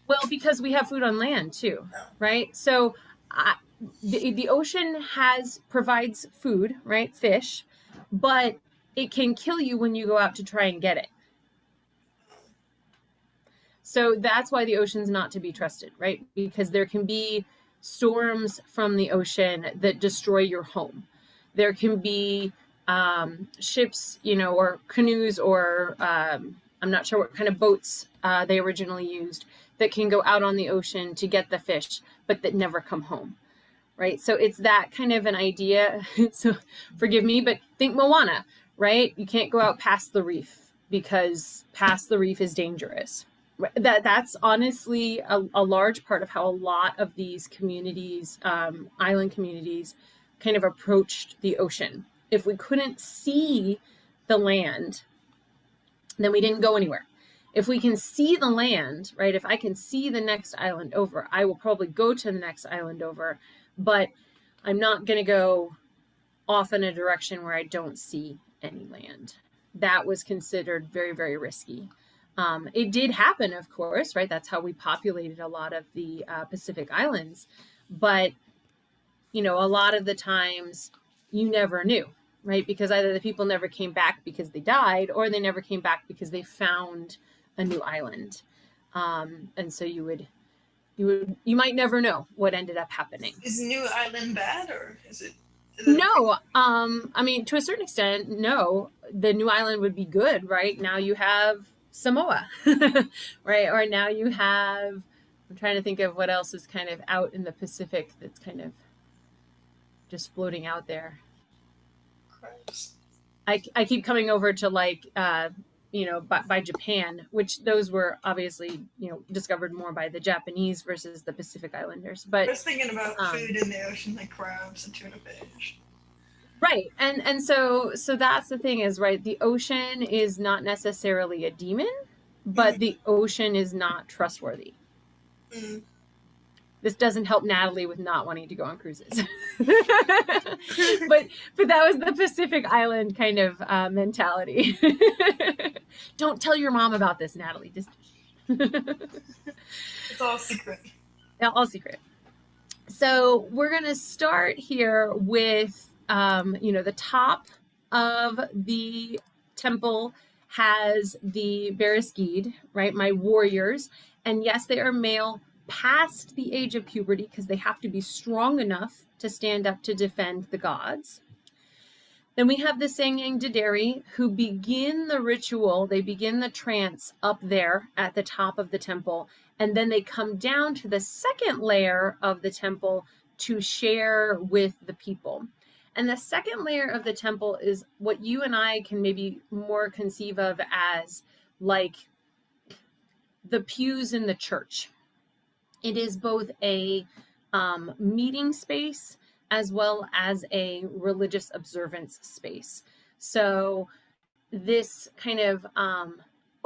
Well, because we have food on land too, right? So the ocean provides food, right? Fish, but it can kill you when you go out to try and get it. So that's why the ocean's not to be trusted, right? Because there can be storms from the ocean that destroy your home. There can be ships, you know, or canoes, or I'm not sure what kind of boats they originally used, that can go out on the ocean to get the fish, but that never come home, right? So it's that kind of an idea. So forgive me, but think Moana, right? You can't go out past the reef because past the reef is dangerous. That's honestly a large part of how a lot of these communities, island communities, kind of approached the ocean. If we couldn't see the land, then we didn't go anywhere. If we can see the land, right? If I can see the next island over, I will probably go to the next island over, but I'm not going to go off in a direction where I don't see any land. That was considered very, very risky. It did happen, of course, right? That's how we populated a lot of the Pacific Islands. But, you know, a lot of the times you never knew, right? Because either the people never came back because they died, or they never came back because they found a new island. And so you might never know what ended up happening. Is New Island bad, or is it? No, I mean, to a certain extent, no. The new island would be good, right? Now you have Samoa, right? Or now you have, I'm trying to think of what else is kind of out in the Pacific that's kind of just floating out there. Crabs. I keep coming over to like, you know, by Japan, which those were obviously, you know, discovered more by the Japanese versus the Pacific Islanders. But I was thinking about food in the ocean, like crabs and tuna fish. Right. And so that's the thing is, right, the ocean is not necessarily a demon, but the ocean is not trustworthy. Mm. This doesn't help Natalie with not wanting to go on cruises. but that was the Pacific Island kind of mentality. Don't tell your mom about this, Natalie. Just It's all secret. all secret. So we're going to start here with you know, the top of the temple has the Baraskid, right? My warriors. And yes, they are male past the age of puberty because they have to be strong enough to stand up to defend the gods. Then we have the Sangang Dideri who begin the ritual. They begin the trance up there at the top of the temple. And then they come down to the second layer of the temple to share with the people. And the second layer of the temple is what you and I can maybe more conceive of as like the pews in the church. It is both a meeting space as well as a religious observance space. So this kind of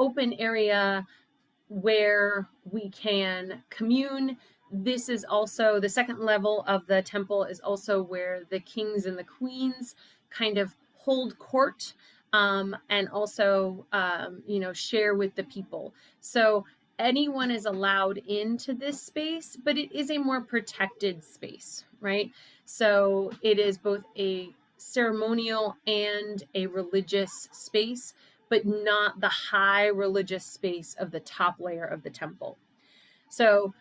open area where we can commune. This is also the second level of the temple is also where the kings and the queens kind of hold court and also, you know, share with the people. So anyone is allowed into this space, but it is a more protected space, right? So it is both a ceremonial and a religious space, but not the high religious space of the top layer of the temple. So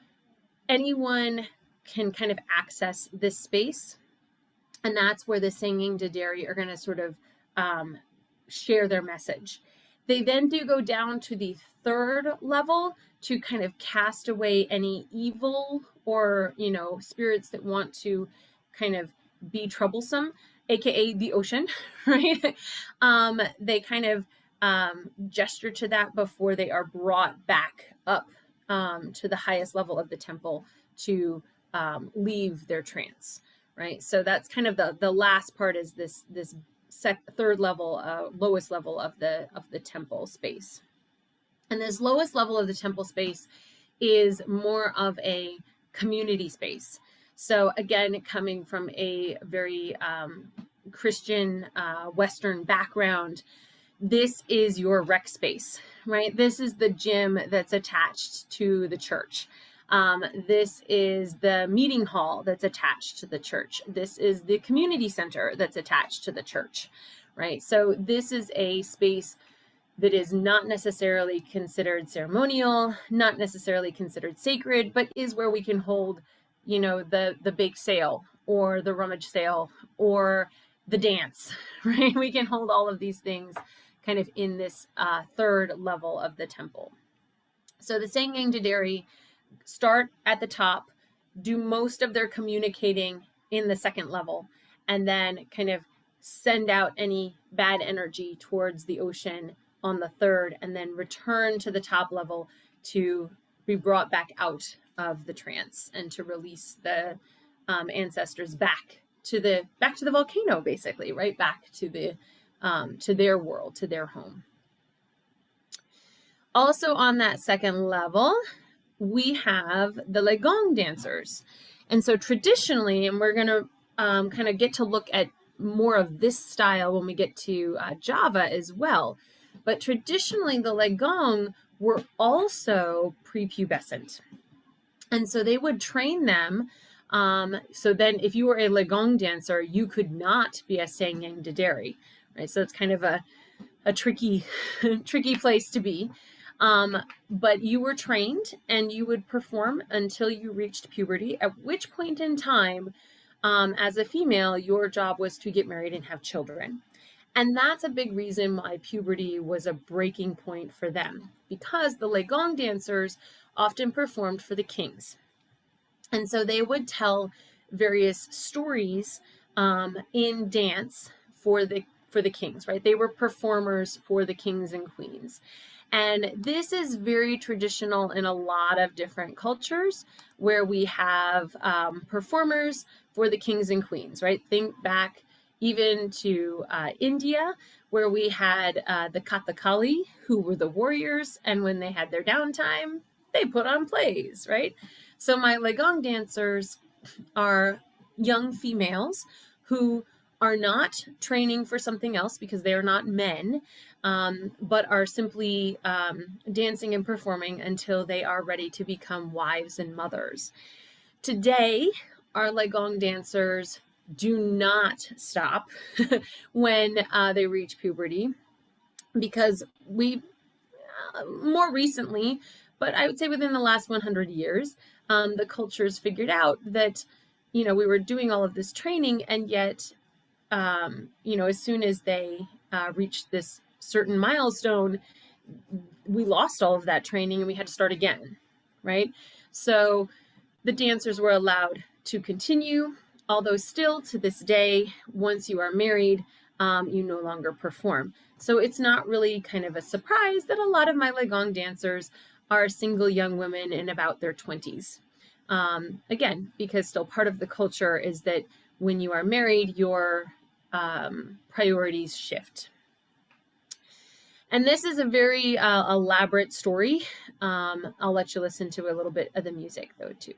anyone can kind of access this space, and that's where the Sangang Dideri are going to sort of share their message. They then do go down to the third level to kind of cast away any evil or, you know, spirits that want to kind of be troublesome, aka the ocean, right? They kind of gesture to that before they are brought back up to the highest level of the temple to leave their trance, right? So that's kind of the last part is this third level, lowest level of the temple space. And this lowest level of the temple space is more of a community space. So again, coming from a very Christian Western background, this is your rec space, right? This is the gym that's attached to the church. This is the meeting hall that's attached to the church. This is the community center that's attached to the church, right? So this is a space that is not necessarily considered ceremonial, not necessarily considered sacred, but is where we can hold, you know, the bake sale or the rummage sale or the dance, right? We can hold all of these things kind of in this third level of the temple. So the Sangang Dideri start at the top, do most of their communicating in the second level, and then kind of send out any bad energy towards the ocean on the third, and then return to the top level to be brought back out of the trance and to release the ancestors back to the volcano, basically, right back to their world, to their home. Also on that second level, we have the Legong dancers. And so traditionally, and we're going to kind of get to look at more of this style when we get to Java as well. But traditionally, the Legong were also prepubescent. And so they would train them So then if you were a Legong dancer, you could not be a Sangyang Daderi, right? So it's kind of a tricky, tricky place to be. But you were trained and you would perform until you reached puberty, at which point in time, as a female, your job was to get married and have children. And that's a big reason why puberty was a breaking point for them, because the Legong dancers often performed for the kings. And so they would tell various stories in dance for the kings, right? They were performers for the kings and queens. And this is very traditional in a lot of different cultures where we have performers for the kings and queens, right? Think back even to India, where we had the Kathakali, who were the warriors, and when they had their downtime, they put on plays, right? So my Legong dancers are young females who are not training for something else because they are not men, but are simply dancing and performing until they are ready to become wives and mothers. Today, our Legong dancers do not stop when they reach puberty, because we more recently, but I would say within the last 100 years, the cultures figured out that, we were doing all of this training, and yet, as soon as they reached this certain milestone, we lost all of that training and we had to start again, right? So the dancers were allowed to continue, although still to this day, once you are married, you no longer perform. So it's not really kind of a surprise that a lot of my Legong dancers are single young women in about their 20s. Again, because still part of the culture is that when you are married, your priorities shift. And this is a very elaborate story. I'll let you listen to a little bit of the music, though, too.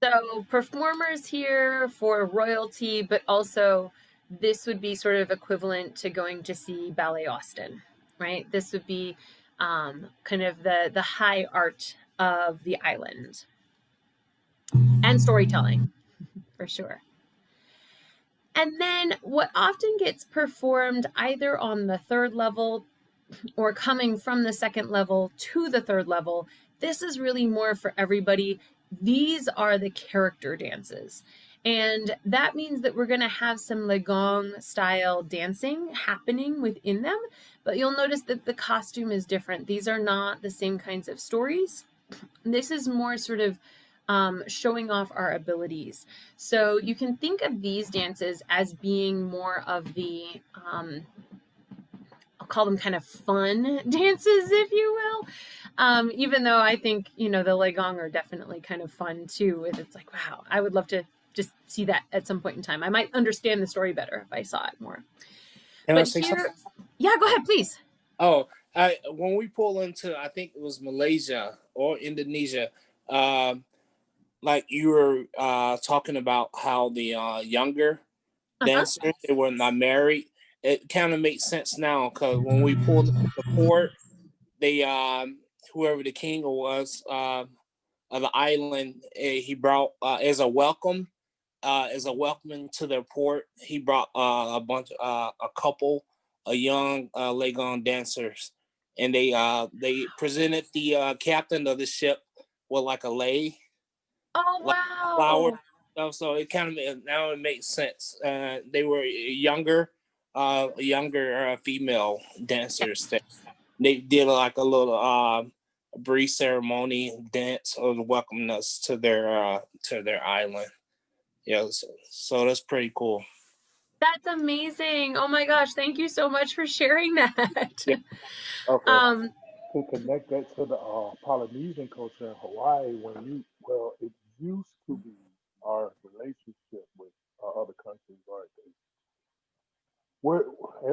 So performers here for royalty, but also this would be sort of equivalent to going to see Ballet Austin, right? This would be kind of the high art of the island, and storytelling for sure. And then what often gets performed either on the third level or coming from the second level to the third level, this is really more for everybody. These are the character dances. And that means that we're going to have some Legong style dancing happening within them, but you'll notice that the costume is different. These are not the same kinds of stories. This is more sort of showing off our abilities. So you can think of these dances as being more of the I'll call them kind of fun dances, if you will. Even though I think, the Legong are definitely kind of fun too. And it's like, wow, I would love to just see that at some point in time. I might understand the story better if I saw it more. Can I But say here, something? yeah, go ahead, please. Oh, when we pull into, I think it was Malaysia or Indonesia, like you were talking about how the younger dancers, they were not married. It kind of makes sense now, because when we pulled into the port, they whoever the king was of the island, he brought as a welcome to their port, he brought a couple of young Legong dancers, and they presented the captain of the ship with like a lei, Oh, like flower wow. stuff. So it kind of, now it makes sense. They were younger female dancers that they did like a little brief ceremony dance of welcoming us to their island. Yeah, so that's pretty cool. That's amazing. Oh my gosh, thank you so much for sharing that. Yeah. Okay. um, To connect that to the Polynesian culture in Hawaii, it used to be our relationship with other countries, right? We're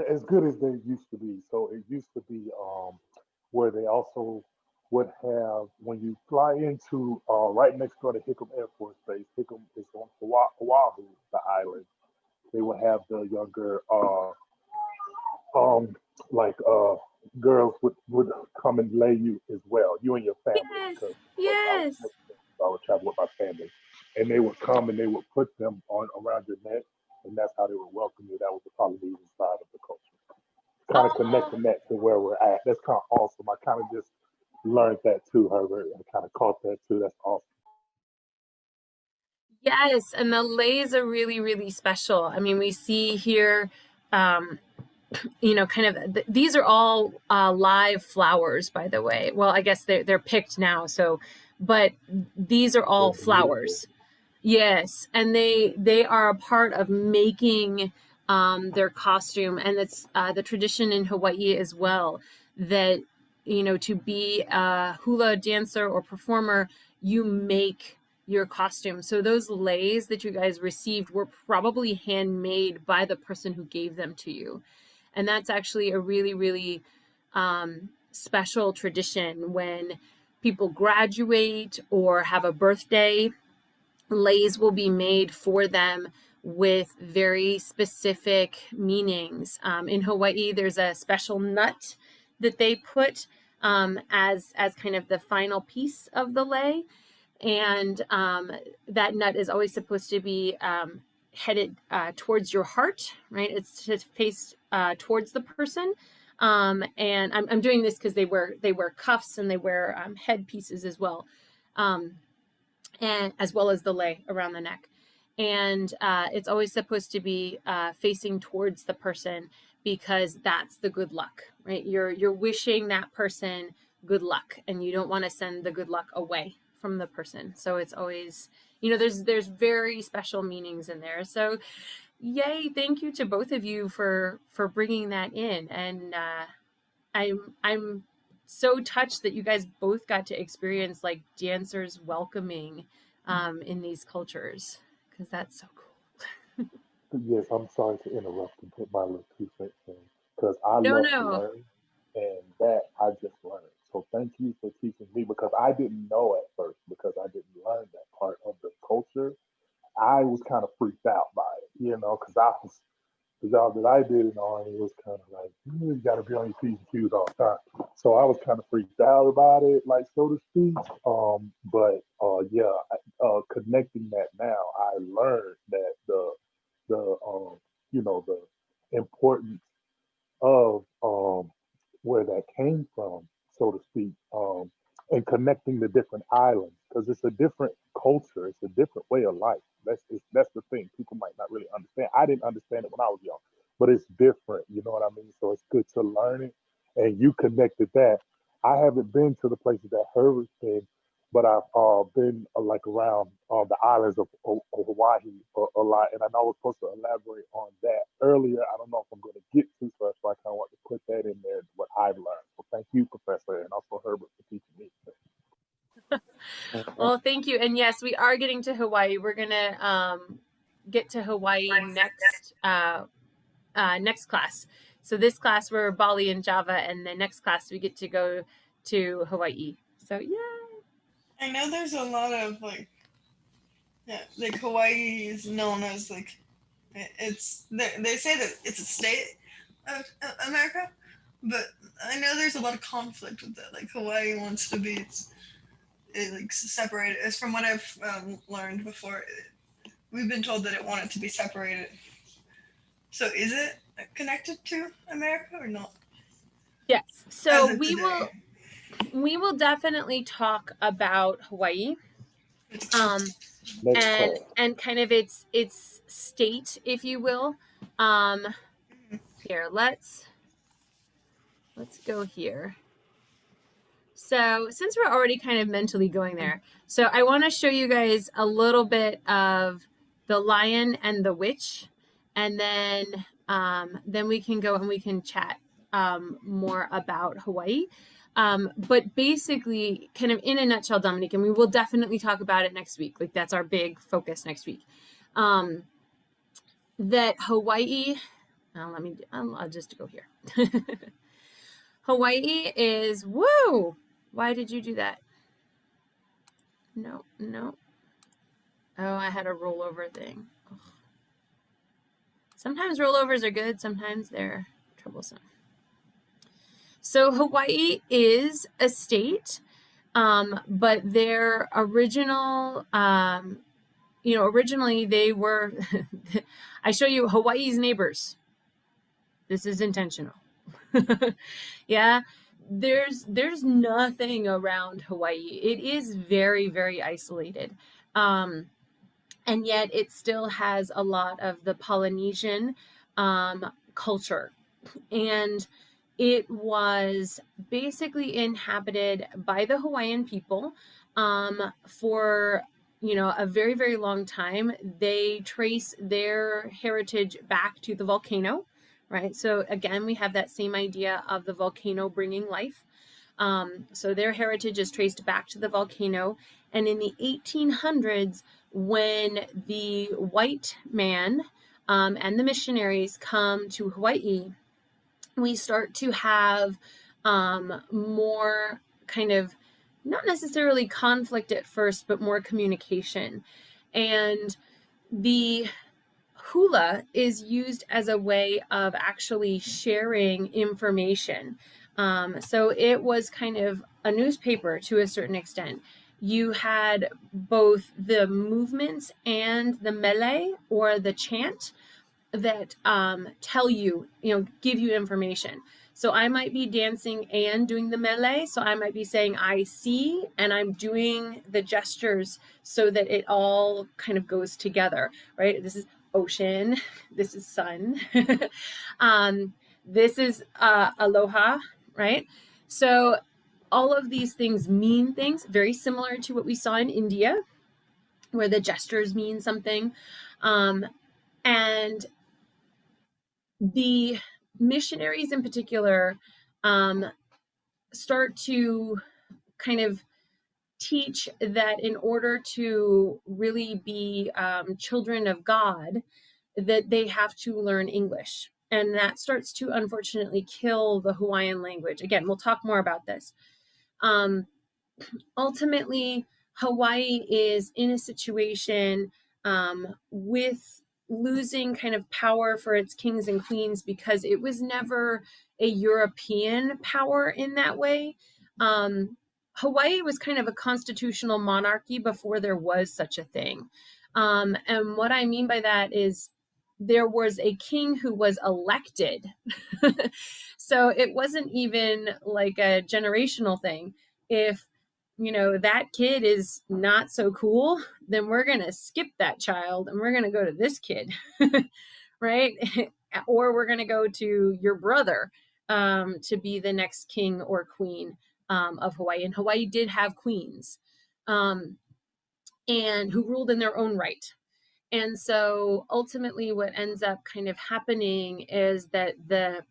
as good as they used to be. So it used to be where they also would have when you fly into right next door to Hickam Air Force Base. Hickam is on Oahu, the island. They would have the younger um like girls would come and lay you as well, you and your family, yes, because yes. I would travel with my family, and they would come and they would put them on around your neck, and that's how they would welcome you. That was the Polynesian side of the culture. Kind of Oh, connecting that to where we're at. That's kind of awesome. I kind of just learned that too, Herbert. I kind of caught that too. That's awesome. yes. And the leis are really, really special. I mean, we see here, um, kind of these are all live flowers, by the way. Well, I guess they're picked now. So, but these are They're all beautiful. flowers. Yes, and they are a part of making their costume, and it's the tradition in Hawaii as well that to be a hula dancer or performer, you make your costume. So those leis that you guys received were probably handmade by the person who gave them to you, and that's actually a really, really special tradition when people graduate or have a birthday. Leis will be made for them with very specific meanings. In Hawaii, there's a special nut that they put as kind of the final piece of the lei, and that nut is always supposed to be headed towards your heart, right? It's to face towards the person. And I'm doing this because they wear cuffs and they wear head pieces as well. And as well as the lei around the neck. And it's always supposed to be facing towards the person because that's the good luck, right? You're wishing that person good luck, and you don't want to send the good luck away from the person. So it's always, there's very special meanings in there. So yay! Thank you to both of you for bringing that in, and I'm so touched that you guys both got to experience like dancers welcoming in these cultures, because that's so cool. Yes, I'm sorry to interrupt and put my little 2 cents in because I No, love to no. learn, and that I just learned. So thank you for teaching me because I didn't know at first because I didn't learn that part of the culture. I was kind of freaked out by it, because I was the job that I did in the Army was kind of like you got to be on your P's and Q's all the time. So I was kind of freaked out about it, like so to speak. But yeah, connecting that now, I learned that the the importance of where that came from, so to speak, and connecting the different islands because it's a different culture, it's a different way of life. That's the thing. People might not really understand. I didn't understand it when I was young, but it's different. You know what I mean? So it's good to learn it, and you connected that. I haven't been to the places that Herbert's been, but I've been like around the islands of Hawaii a lot, and I know I was supposed to elaborate on that earlier. I don't know if I'm going to get to, so that's why I kind of want to put that in there, what I've learned. So thank you, Professor, and also Herbert for teaching me. Mhm. Well, thank you. And yes, we are getting to Hawaii. We're gonna get to Hawaii next class. So this class we're Bali and Java, and the next class we get to go to Hawaii. So yeah. I know there's a lot of like Hawaii is known as like they say that it's a state of America, but I know there's a lot of conflict with that. Like Hawaii wants to be like separated. As from what I've learned before, we've been told that it wanted to be separated. So is it connected to America or not? Yes. As So of today. we will definitely talk about Hawaii. Um, Next and class. kind of its state, if you will. Here, let's go here. So since we're already kind of mentally going there, so I want to show you guys a little bit of the lion and the witch, and then we can go and we can chat more about Hawaii. But basically, kind of in a nutshell, Dominique, and we will definitely talk about it next week. Like that's our big focus next week. That Hawaii, I'll just go here. Hawaii is, whoa, why did you do that? No. Oh, I had a rollover thing. Ugh. Sometimes rollovers are good, sometimes they're troublesome. So Hawaii is a state, but their original, originally they were, I show you Hawaii's neighbors. This is intentional. Yeah, there's nothing around Hawaii. It is very, very isolated. And yet it still has a lot of the Polynesian culture. And it was basically inhabited by the Hawaiian people for a very, very long time. They trace their heritage back to the volcano, right? So again, we have that same idea of the volcano bringing life. So their heritage is traced back to the volcano. And in the 1800s, when the white man and the missionaries come to Hawaii, we start to have more kind of, not necessarily conflict at first, but more communication. And the hula is used as a way of actually sharing information. So it was kind of a newspaper to a certain extent. You had both the movements and the mele or the chant that tell you, give you information. So I might be dancing and doing the mele. So I might be saying, I see, and I'm doing the gestures so that it all kind of goes together, right? This is ocean. This is sun. This is aloha, right? So all of these things mean things very similar to what we saw in India, where the gestures mean something. And the missionaries in particular start to kind of teach that in order to really be children of God, that they have to learn English. And that starts to unfortunately kill the Hawaiian language. Again, we'll talk more about this. Ultimately, Hawaii is in a situation with losing kind of power for its kings and queens because it was never a European power in that way. Hawaii was kind of a constitutional monarchy before there was such a thing. And what I mean by that is there was a king who was elected. So it wasn't even like a generational thing. If that kid is not so cool, then we're going to skip that child and we're going to go to this kid, right? Or we're going to go to your brother to be the next king or queen of Hawaii. And Hawaii did have queens and who ruled in their own right. And so ultimately what ends up kind of happening is that the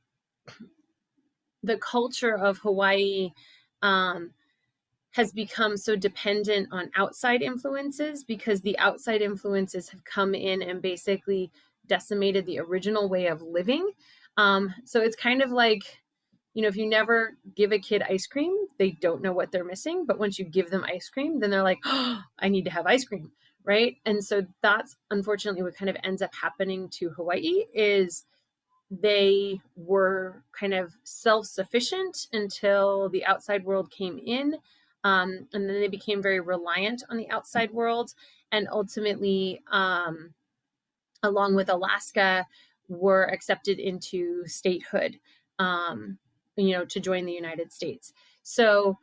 culture of Hawaii has become so dependent on outside influences because the outside influences have come in and basically decimated the original way of living. So it's kind of like, if you never give a kid ice cream, they don't know what they're missing. But once you give them ice cream, then they're like, oh, I need to have ice cream, right? And so that's unfortunately what kind of ends up happening to Hawaii is they were kind of self-sufficient until the outside world came in. And then they became very reliant on the outside world. And ultimately, along with Alaska, were accepted into statehood, to join the United States. So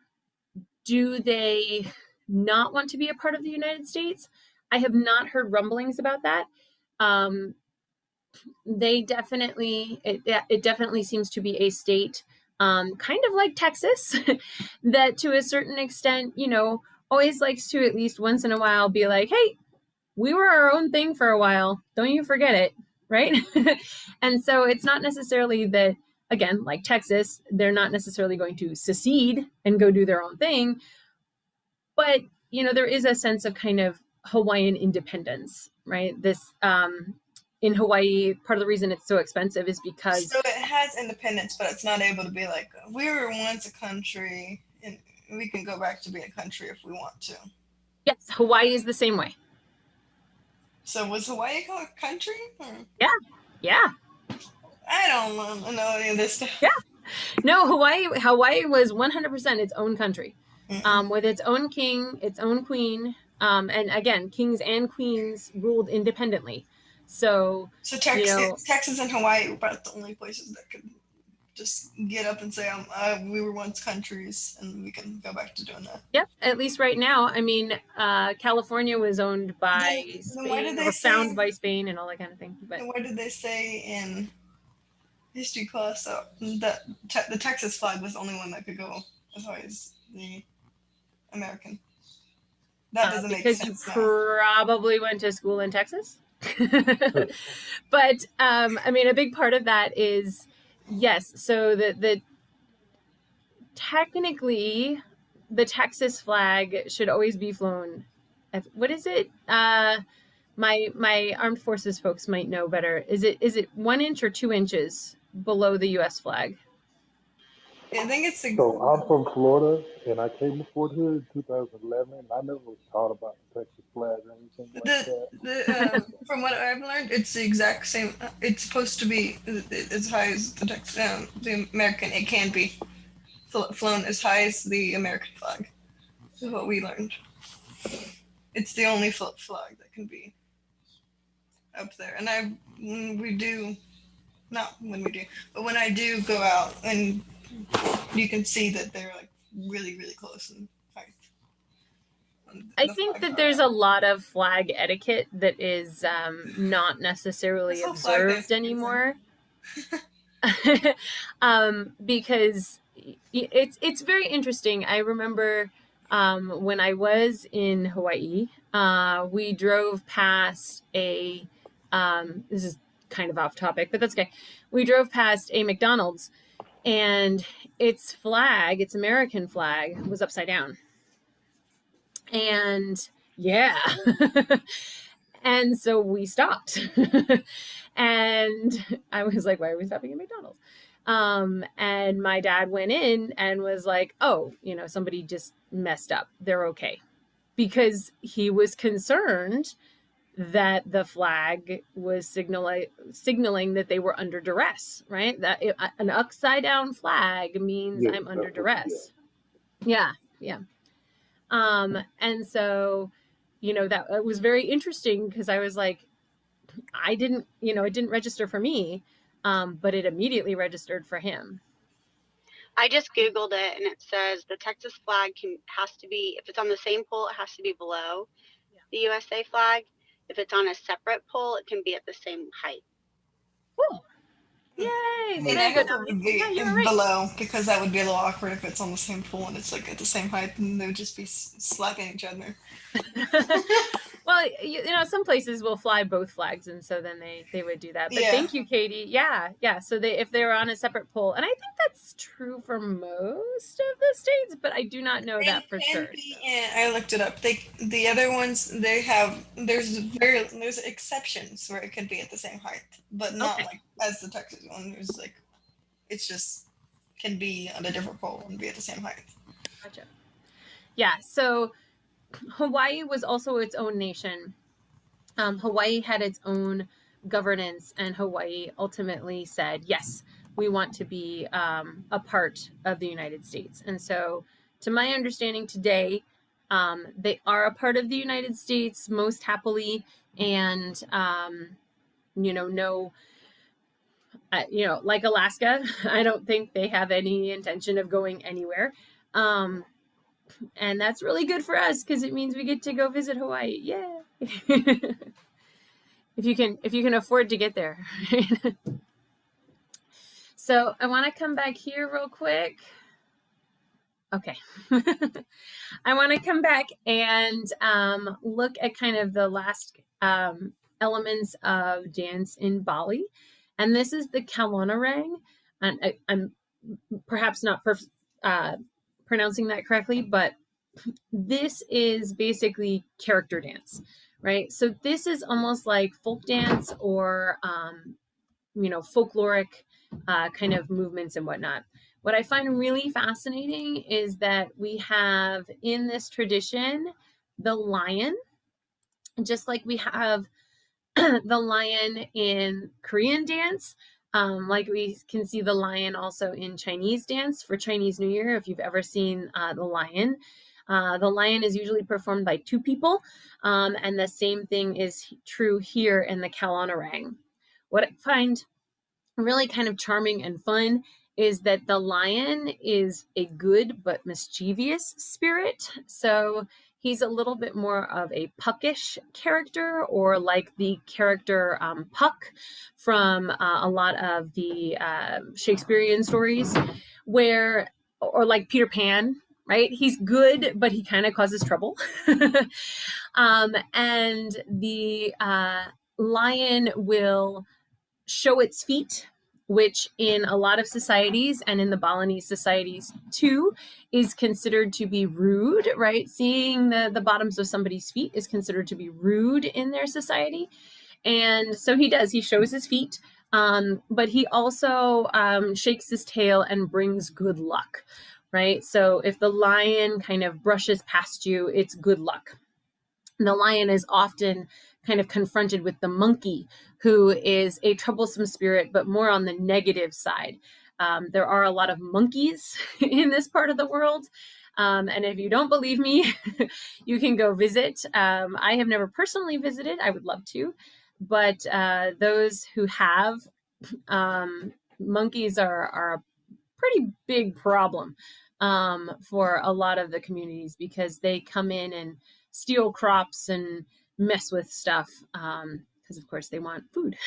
do they not want to be a part of the United States? I have not heard rumblings about that. It definitely seems to be a state, kind of like Texas, that to a certain extent, always likes to at least once in a while be like, hey, we were our own thing for a while. Don't you forget it, right? And so it's not necessarily that, again, like Texas, they're not necessarily going to secede and go do their own thing. But, there is a sense of kind of Hawaiian independence, right? This, in Hawaii, part of the reason it's so expensive is because... So it has independence, but it's not able to be like, we were once a country, and we can go back to being a country if we want to. Yes, Hawaii is the same way. So was Hawaii called a country? Yeah. I don't know any of this stuff. Yeah. No, Hawaii was 100% its own country, with its own king, its own queen. And again, kings and queens ruled independently. So Texas and Hawaii were about the only places that could just get up and say, we were once countries, and we can go back to doing that. Yep, at least right now. I mean, California was owned by Spain, or found by Spain, and all that kind of thing. But what did they say in history class that the Texas flag was the only one that could go as high as the American? That doesn't make sense. Because you probably went to school in Texas. But I mean, a big part of that is, yes, so the technically the Texas flag should always be flown. What is it? My armed forces folks might know better. Is it 1 inch or 2 inches below the U.S. flag? I think it's So I'm from Florida, and I came to Fort Hood in 2011, and I never was taught about the Texas flag or anything like that. From what I've learned, it's the exact same. It's supposed to be as high as the American. It can be flown as high as the American flag. Is what we learned. It's the only flag that can be up there, and when I do go out, and you can see that they're like really, really close in height. I think that there's a lot of flag etiquette that is not necessarily observed anymore. Because it's very interesting. I remember when I was in Hawaii, we drove past this is kind of off topic, but that's okay. We drove past a McDonald's, and its American flag, was upside down. And yeah. And so we stopped. And I was like, why are we stopping at McDonald's? And my dad went in and was like, oh, somebody just messed up. They're okay. Because he was concerned that the flag was signaling that they were under duress, right? That an upside down flag means I'm under duress. Yeah. And so, that it was very interesting, because I was like, it didn't register for me, but it immediately registered for him. I just Googled it, and it says the Texas flag has to be, if it's on the same pole, it has to be below the USA flag. If it's on a separate pole, it can be at the same height. Cool. Yay! So there you go. You're right. Below, because that would be a little awkward if it's on the same pole and it's like at the same height, and they would just be slapping each other. Well, some places will fly both flags, and so then they would do that. But Thank you, Katie. Yeah. So if they were on a separate pole, and I think that's true for most of the states, but I do not know that for sure. Yeah, I looked it up. The other ones, there's exceptions where it could be at the same height, but not like as the Texas one. There's like, it's just can be on a different pole and be at the same height. Gotcha. Yeah. So Hawaii was also its own nation. Hawaii had its own governance, and Hawaii ultimately said, yes, we want to be a part of the United States. And so, to my understanding today, they are a part of the United States most happily, and like Alaska, I don't think they have any intention of going anywhere. And that's really good for us, because it means we get to go visit Hawaii. Yeah. If you can afford to get there. So I want to come back here real quick. Okay. I want to come back and look at kind of the last elements of dance in Bali. And this is the Kalonarang. And I'm perhaps not pronouncing that correctly, but this is basically character dance, right? So this is almost like folk dance or, folkloric kind of movements and whatnot. What I find really fascinating is that we have in this tradition the lion, just like we have the lion in Korean dance. Like we can see the lion also in Chinese dance for Chinese New Year. If you've ever seen the lion is usually performed by two people. And the same thing is true here in the Kalonarang. What I find really kind of charming and fun is that the lion is a good but mischievous spirit. So he's a little bit more of a puckish character, or like the character Puck from a lot of the Shakespearean stories, or like Peter Pan, right? He's good, but he kind of causes trouble. And the lion will show its feet, which in a lot of societies and in the Balinese societies too is considered to be rude, right? Seeing the bottoms of somebody's feet is considered to be rude in their society. And so he shows his feet, but he also shakes his tail and brings good luck, right? So if the lion kind of brushes past you, it's good luck. The lion is often kind of confronted with the monkey, who is a troublesome spirit, but more on the negative side. There are a lot of monkeys in this part of the world. And if you don't believe me, you can go visit. I have never personally visited. I would love to. But those who have, monkeys are a pretty big problem for a lot of the communities, because they come in and steal crops and mess with stuff, because of course they want food.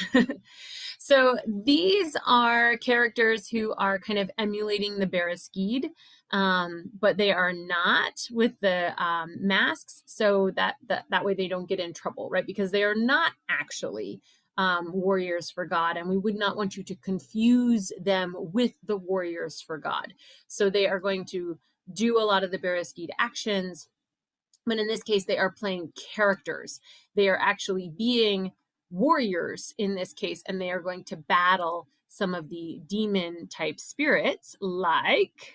So these are characters who are kind of emulating the Baraskid, but they are not with the masks, so that way they don't get in trouble, right? Because they are not actually warriors for God, and we would not want you to confuse them with the warriors for God. So they are going to do a lot of the Baraskid actions, but in this case, they are playing characters. They are actually being warriors in this case, and they are going to battle some of the demon type spirits, like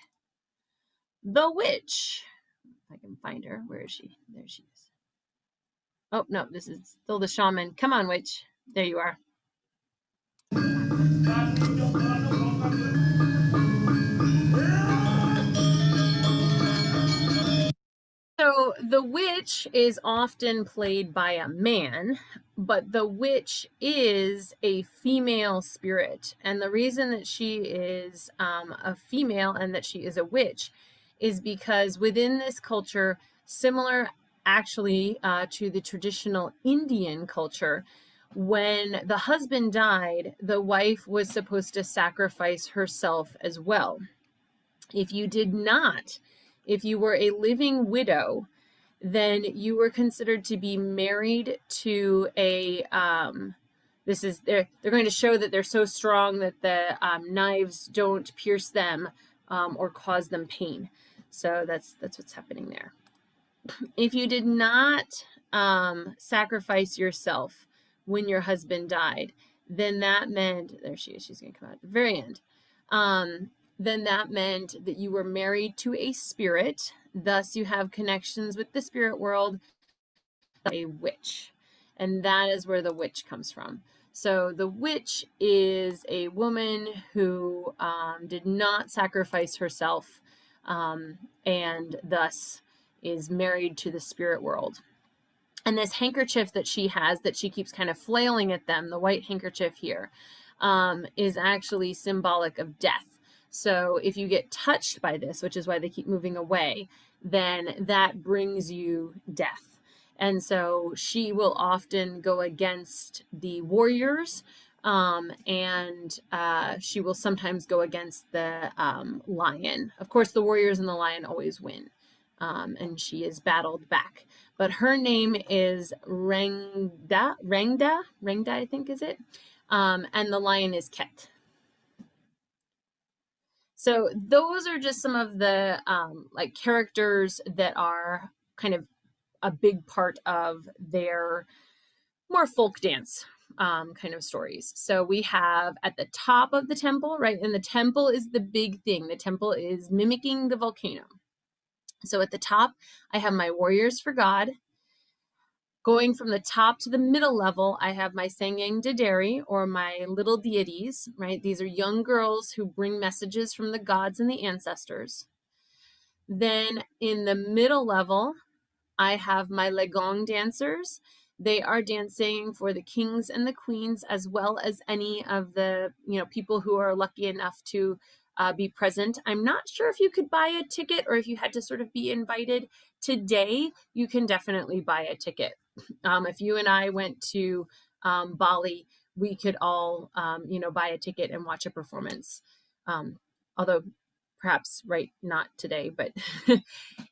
the witch. If I can find her. Where is she? There she is. Oh, no, this is still the shaman. Come on, witch. There you are. So the witch is often played by a man, but the witch is a female spirit. And the reason that she is a female and that she is a witch is because within this culture, similar actually to the traditional Indian culture, when the husband died, the wife was supposed to sacrifice herself as well. If you did not, if you were a living widow, then you were considered to be married to a, they're going to show that they're so strong that the knives don't pierce them or cause them pain. So that's what's happening there. If you did not sacrifice yourself when your husband died, then that meant, there she is, she's going to come out at the very end. Then that meant that you were married to a spirit. Thus, you have connections with the spirit world, a witch. And that is where the witch comes from. So the witch is a woman who did not sacrifice herself and thus is married to the spirit world. And this handkerchief that she has, that she keeps kind of flailing at them, the white handkerchief here, is actually symbolic of death. So if you get touched by this, which is why they keep moving away, then that brings you death. And so she will often go against the warriors, and she will sometimes go against the lion. Of course, the warriors and the lion always win. and she is battled back. But her name is Rengda, I think is it, and the lion is Ket. So those are just some of the like characters that are kind of a big part of their more folk dance kind of stories. So we have at the top of the temple, right? And the temple is the big thing. The temple is mimicking the volcano. So at the top, I have my warriors for God. Going from the top to the middle level, I have my Sangyang Daderi, or my little deities, right? These are young girls who bring messages from the gods and the ancestors. Then in the middle level, I have my Legong dancers. They are dancing for the kings and the queens, as well as any of the people who are lucky enough to be present. I'm not sure if you could buy a ticket or if you had to sort of be invited. Today, you can definitely buy a ticket. If you and I went to Bali, we could all, buy a ticket and watch a performance. Although perhaps not today, but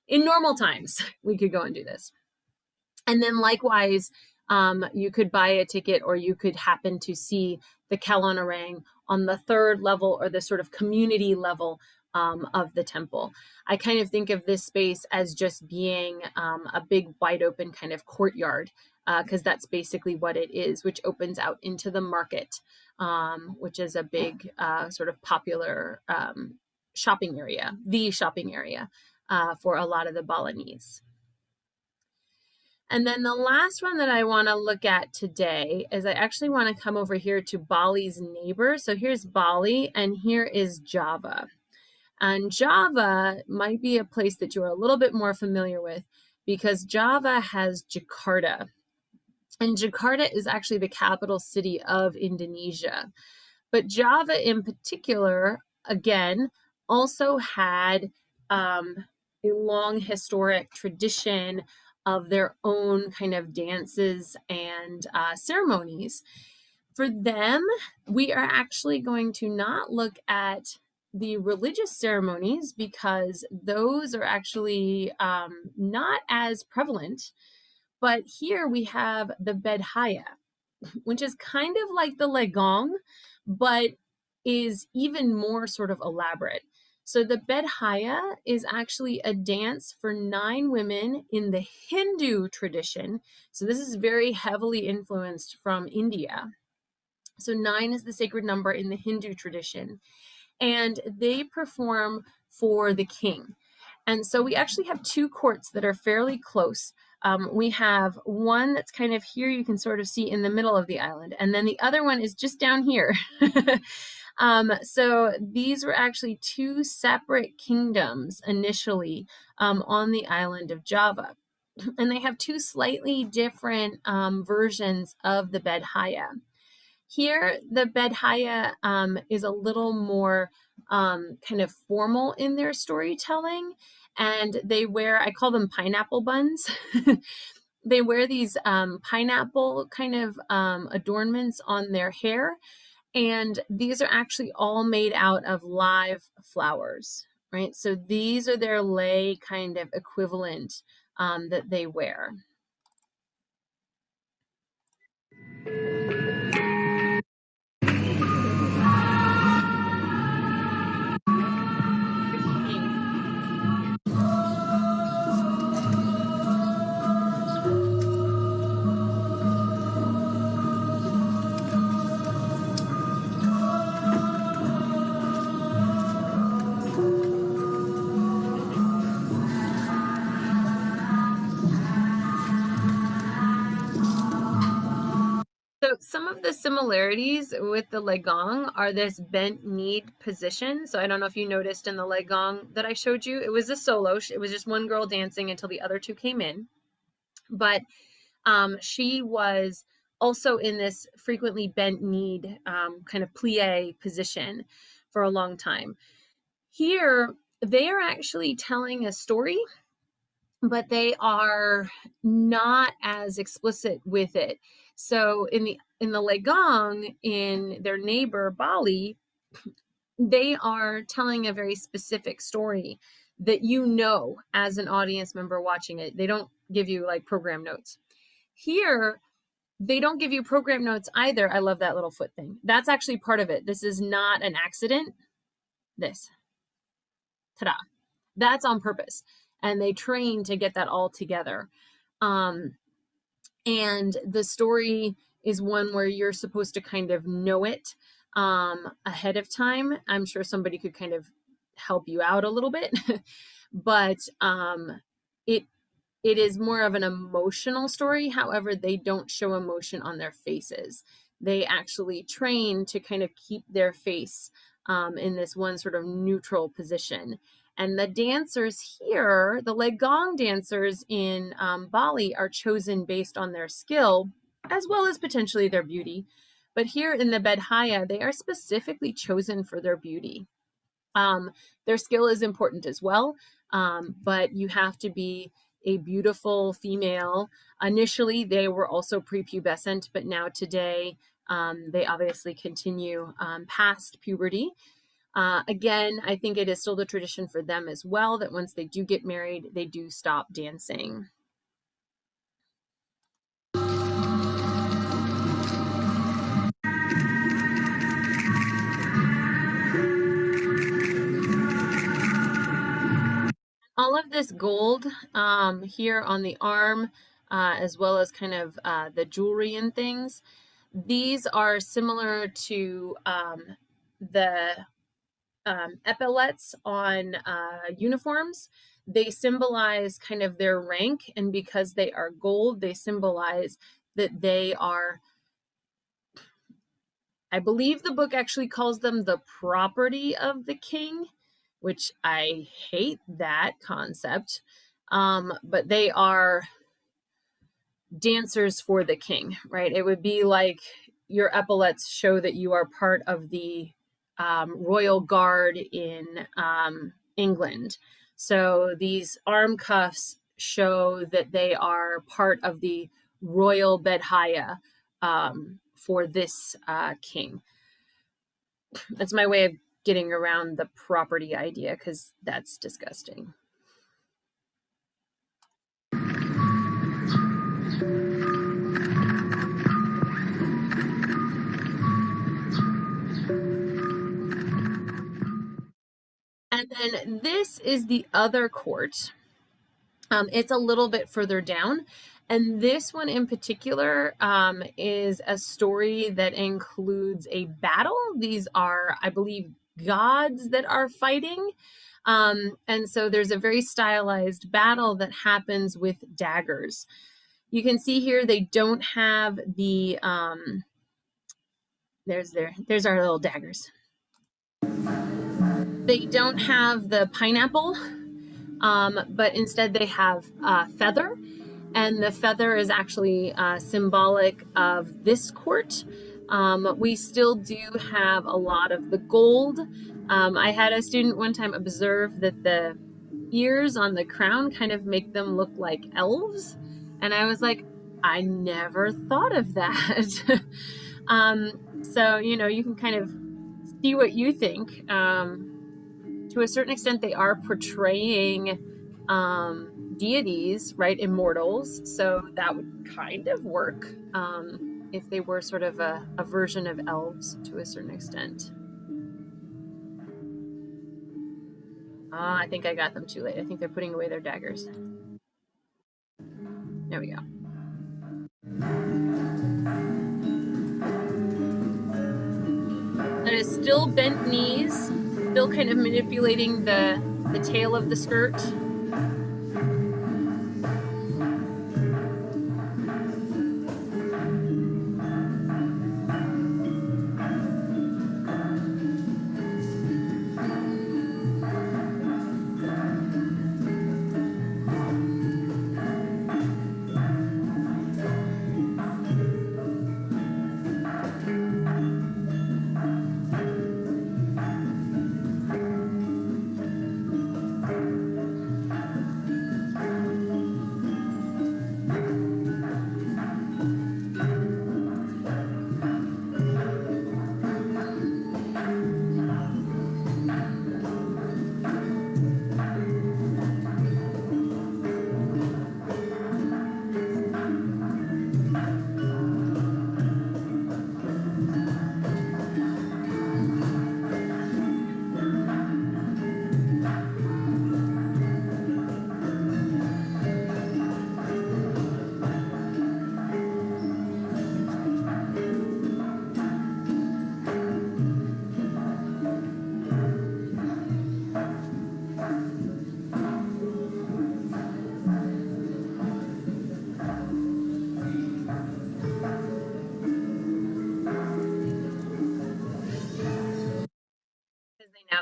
in normal times, we could go and do this. And then likewise, you could buy a ticket or you could happen to see the Kalonarang on the third level or the sort of community level of the temple. I kind of think of this space as just being a big wide open kind of courtyard, because that's basically what it is, which opens out into the market, which is a big sort of popular shopping area, for a lot of the Balinese. And then the last one that I want to look at today is I actually want to come over here to Bali's neighbor. So here's Bali and here is Java. And Java might be a place that you're a little bit more familiar with because Java has Jakarta. And Jakarta is actually the capital city of Indonesia. But Java in particular, again, also had a long historic tradition of their own kind of dances and ceremonies. For them, we are actually going to not look at the religious ceremonies because those are actually not as prevalent. But here we have the Bedhaya, which is kind of like the Legong, but is even more sort of elaborate. So the Bedhaya is actually a dance for 9 women in the Hindu tradition. So this is very heavily influenced from India. So 9 is the sacred number in the Hindu tradition. And they perform for the king. And so we actually have 2 courts that are fairly close. We have one that's kind of here, you can sort of see in the middle of the island. And then the other one is just down here. So these were actually 2 separate kingdoms initially on the island of Java. And they have 2 slightly different versions of the Bedhaya. Here, the Bedhaya is a little more kind of formal in their storytelling. And they wear, I call them pineapple buns. They wear these pineapple kind of adornments on their hair. And these are actually all made out of live flowers, right? So these are their lei kind of equivalent that they wear. So some of the similarities with the Legong are this bent knee position. So I don't know if you noticed in the Legong that I showed you, it was a solo. It was just one girl dancing until the other 2 came in. But she was also in this frequently bent knee kind of plie position for a long time. Here, they are actually telling a story, but they are not as explicit with it. So in the Legong, in their neighbor Bali, they are telling a very specific story that you know as an audience member watching it. They don't give you like program notes. Here, they don't give you program notes either. I love that little foot thing. That's actually part of it. This is not an accident. This. Ta-da. That's on purpose. And they train to get that all together. And the story is one where you're supposed to kind of know it ahead of time. I'm sure somebody could kind of help you out a little bit, but it is more of an emotional story. However, they don't show emotion on their faces. They actually train to kind of keep their face in this one sort of neutral position. And the dancers here, the Legong dancers in Bali, are chosen based on their skill, as well as potentially their beauty. But here in the Bedhaya, they are specifically chosen for their beauty. Their skill is important as well, but you have to be a beautiful female. Initially, they were also prepubescent, but now today, they obviously continue past puberty. Again, I think it is still the tradition for them as well that once they do get married, they do stop dancing. All of this gold here on the arm, as well as kind of the jewelry and things, these are similar to the epaulets on uniforms. They symbolize kind of their rank, and because they are gold, they symbolize that they are, I believe the book actually calls them the property of the king, which I hate that concept. But they are dancers for the king, right? It would be like your epaulets show that you are part of the royal guard in England. So these arm cuffs show that they are part of the royal Bedhaya for this king. That's my way of getting around the property idea, because that's disgusting. And then this is the other court. It's a little bit further down. And this one in particular is a story that includes a battle. These are, I believe, gods that are fighting. And so there's a very stylized battle that happens with daggers. You can see here they don't have the, there's our little daggers. They don't have the pineapple, but instead they have feather. And the feather is actually symbolic of this court. We still do have a lot of the gold. I had a student one time observe that the ears on the crown kind of make them look like elves. And I was like, I never thought of that. So, you know, you can kind of see what you think. To a certain extent, they are portraying deities, right? Immortals. So that would kind of work if they were sort of a version of elves to a certain extent. I think I got them too late. I think they're putting away their daggers. There we go. That is still bent knees, still kind of manipulating the tail of the skirt.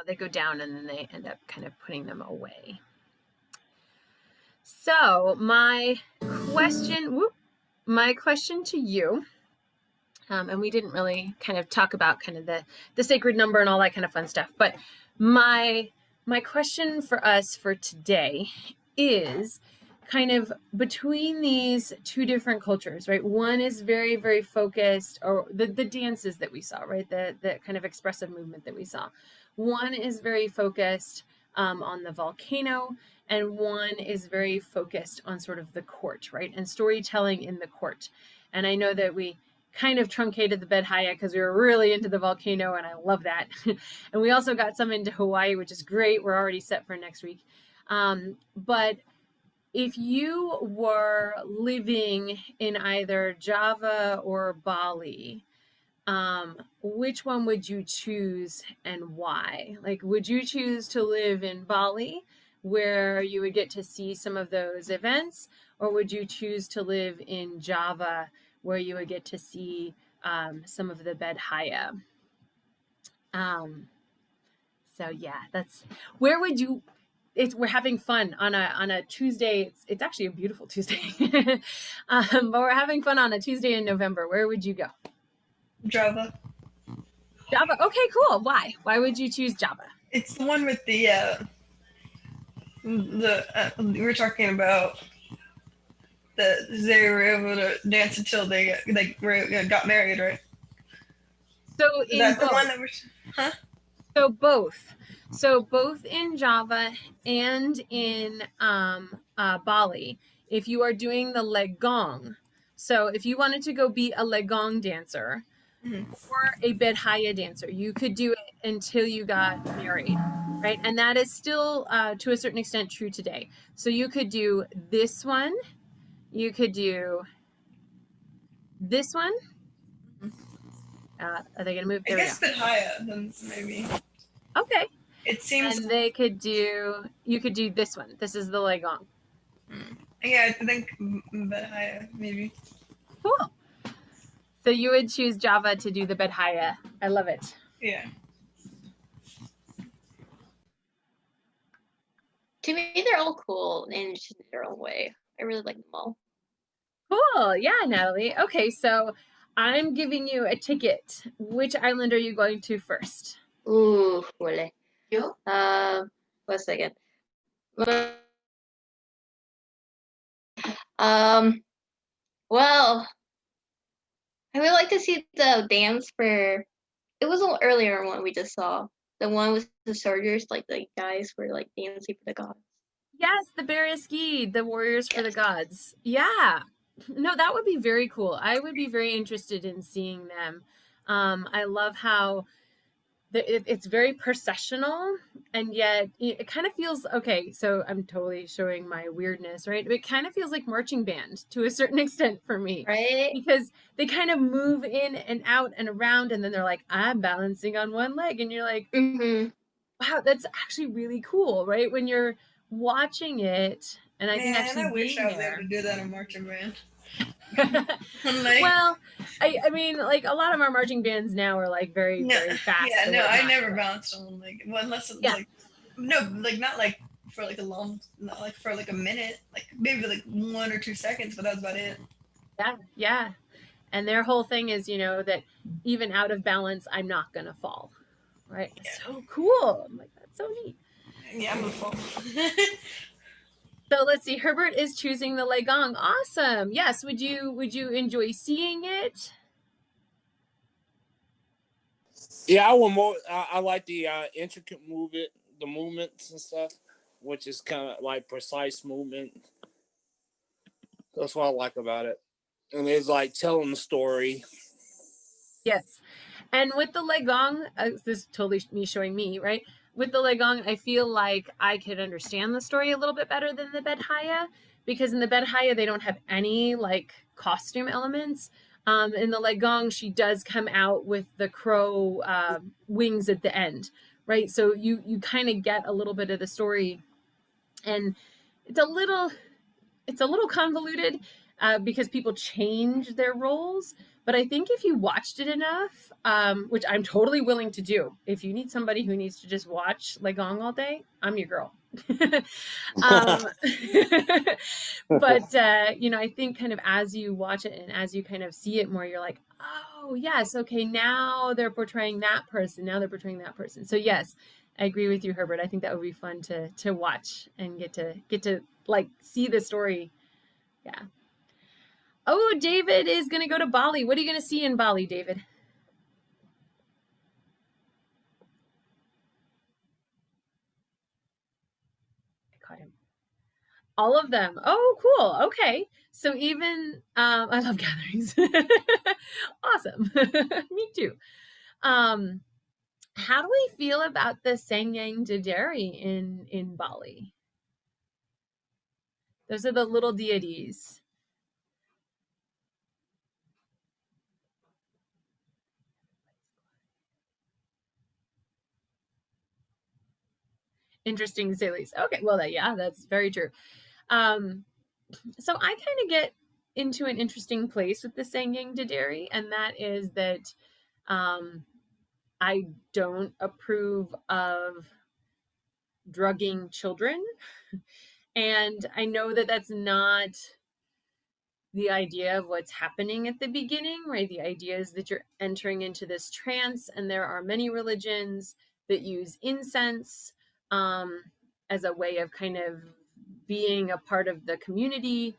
they go down and then they end up kind of putting them away. So my question to you, and we didn't really kind of talk about kind of the sacred number and all that kind of fun stuff, but my question for us for today is kind of between these two different cultures, right? One is very, very focused, or the dances that we saw, right? The kind of expressive movement that we saw. One is very focused on the volcano, and one is very focused on sort of the court, right? And storytelling in the court. And I know that we kind of truncated the Bedhaya because we were really into the volcano, and I love that. And we also got some into Hawaii, which is great. We're already set for next week. But if you were living in either Java or Bali, which one would you choose and why? Like, would you choose to live in Bali, where you would get to see some of those events, or would you choose to live in Java, where you would get to see some of the Bedhaya? So yeah, that's where would you? We're having fun on a Tuesday. It's actually a beautiful Tuesday, but we're having fun on a Tuesday in November. Where would you go? Java. Java. Okay, cool. Why? Why would you choose Java? It's the one with the we were talking about they were able to dance until they got married, right? So in That's both. The one that was, huh? So both. So both in Java and in Bali, if you are doing the legong, so if you wanted to go be a legong dancer or a Bedhaya dancer, you could do it until you got married, right? And that is still to a certain extent true today. So you could do this one, you could do this one. Are they going to move? I guess Bedhaya, then maybe. Okay. It seems. And you could do this one. This is the legong. Yeah, I think Bedhaya, maybe. Cool. So you would choose Java to do the Bedhaya. I love it. Yeah. To me, they're all cool in their own way. I really like them all. Cool. Yeah, Natalie. Okay, so I'm giving you a ticket. Which island are you going to first? Ooh, wale. You? 1 second. Well, I would like to see the dance for. It was an earlier one we just saw. The one with the soldiers, like the guys were like dancing for the gods. Yes, the Baraski, the warriors for the gods. Yeah. No, that would be very cool. I would be very interested in seeing them. I love how it's very processional, and yet it kind of feels okay. So I'm totally showing my weirdness, right? It kind of feels like marching band to a certain extent for me, right? Because they kind of move in and out and around, and then they're like, I'm balancing on one leg, and you're like, wow, that's actually really cool, right? When you're watching it, and I can actually I wish I was there. able to do that in marching band. Well, I mean, like a lot of our marching bands now are like very fast. Yeah, no, I never bounced on like unless it's like not like for like a long, not like for like a minute, like maybe like 1 or 2 seconds, but that's about it. Yeah. And their whole thing is, that even out of balance, I'm not gonna fall. Right? Yeah. So cool. I'm like, that's so neat. Yeah, I'm gonna fall. So let's see. Herbert is choosing the legong. Awesome. Yes. Would you enjoy seeing it? Yeah, I like the intricate the movements and stuff, which is kind of like precise movement. That's what I like about it, and it's like telling the story. Yes, and with the legong, this is totally me showing me, right? With the legong, I feel like I could understand the story a little bit better than the Bedhaya, because in the Bedhaya they don't have any like costume elements. In the legong, she does come out with the crow wings at the end, right? So you kind of get a little bit of the story, and it's a little convoluted. because people change their roles. But I think if you watched it enough, which I'm totally willing to do, if you need somebody who needs to just watch Legong all day, I'm your girl. um, but I think kind of as you watch it and as you kind of see it more, you're like, oh yes, okay, now they're portraying that person, now they're portraying that person. So yes, I agree with you, Herbert. I think that would be fun to watch and get to like see the story. Yeah. Oh, David is gonna go to Bali. What are you gonna see in Bali, David? I caught him. All of them. Oh, cool. Okay. So even I love gatherings. Awesome. Me too. How do we feel about the Sangyang Dideri in Bali? Those are the little deities. Interesting to say the least. Okay, well, yeah, that's very true. So I kind of get into an interesting place with the Sangyang Dideri, and that is that I don't approve of drugging children. And I know that that's not the idea of what's happening at the beginning, right? The idea is that you're entering into this trance, and there are many religions that use incense as a way of kind of being a part of the community.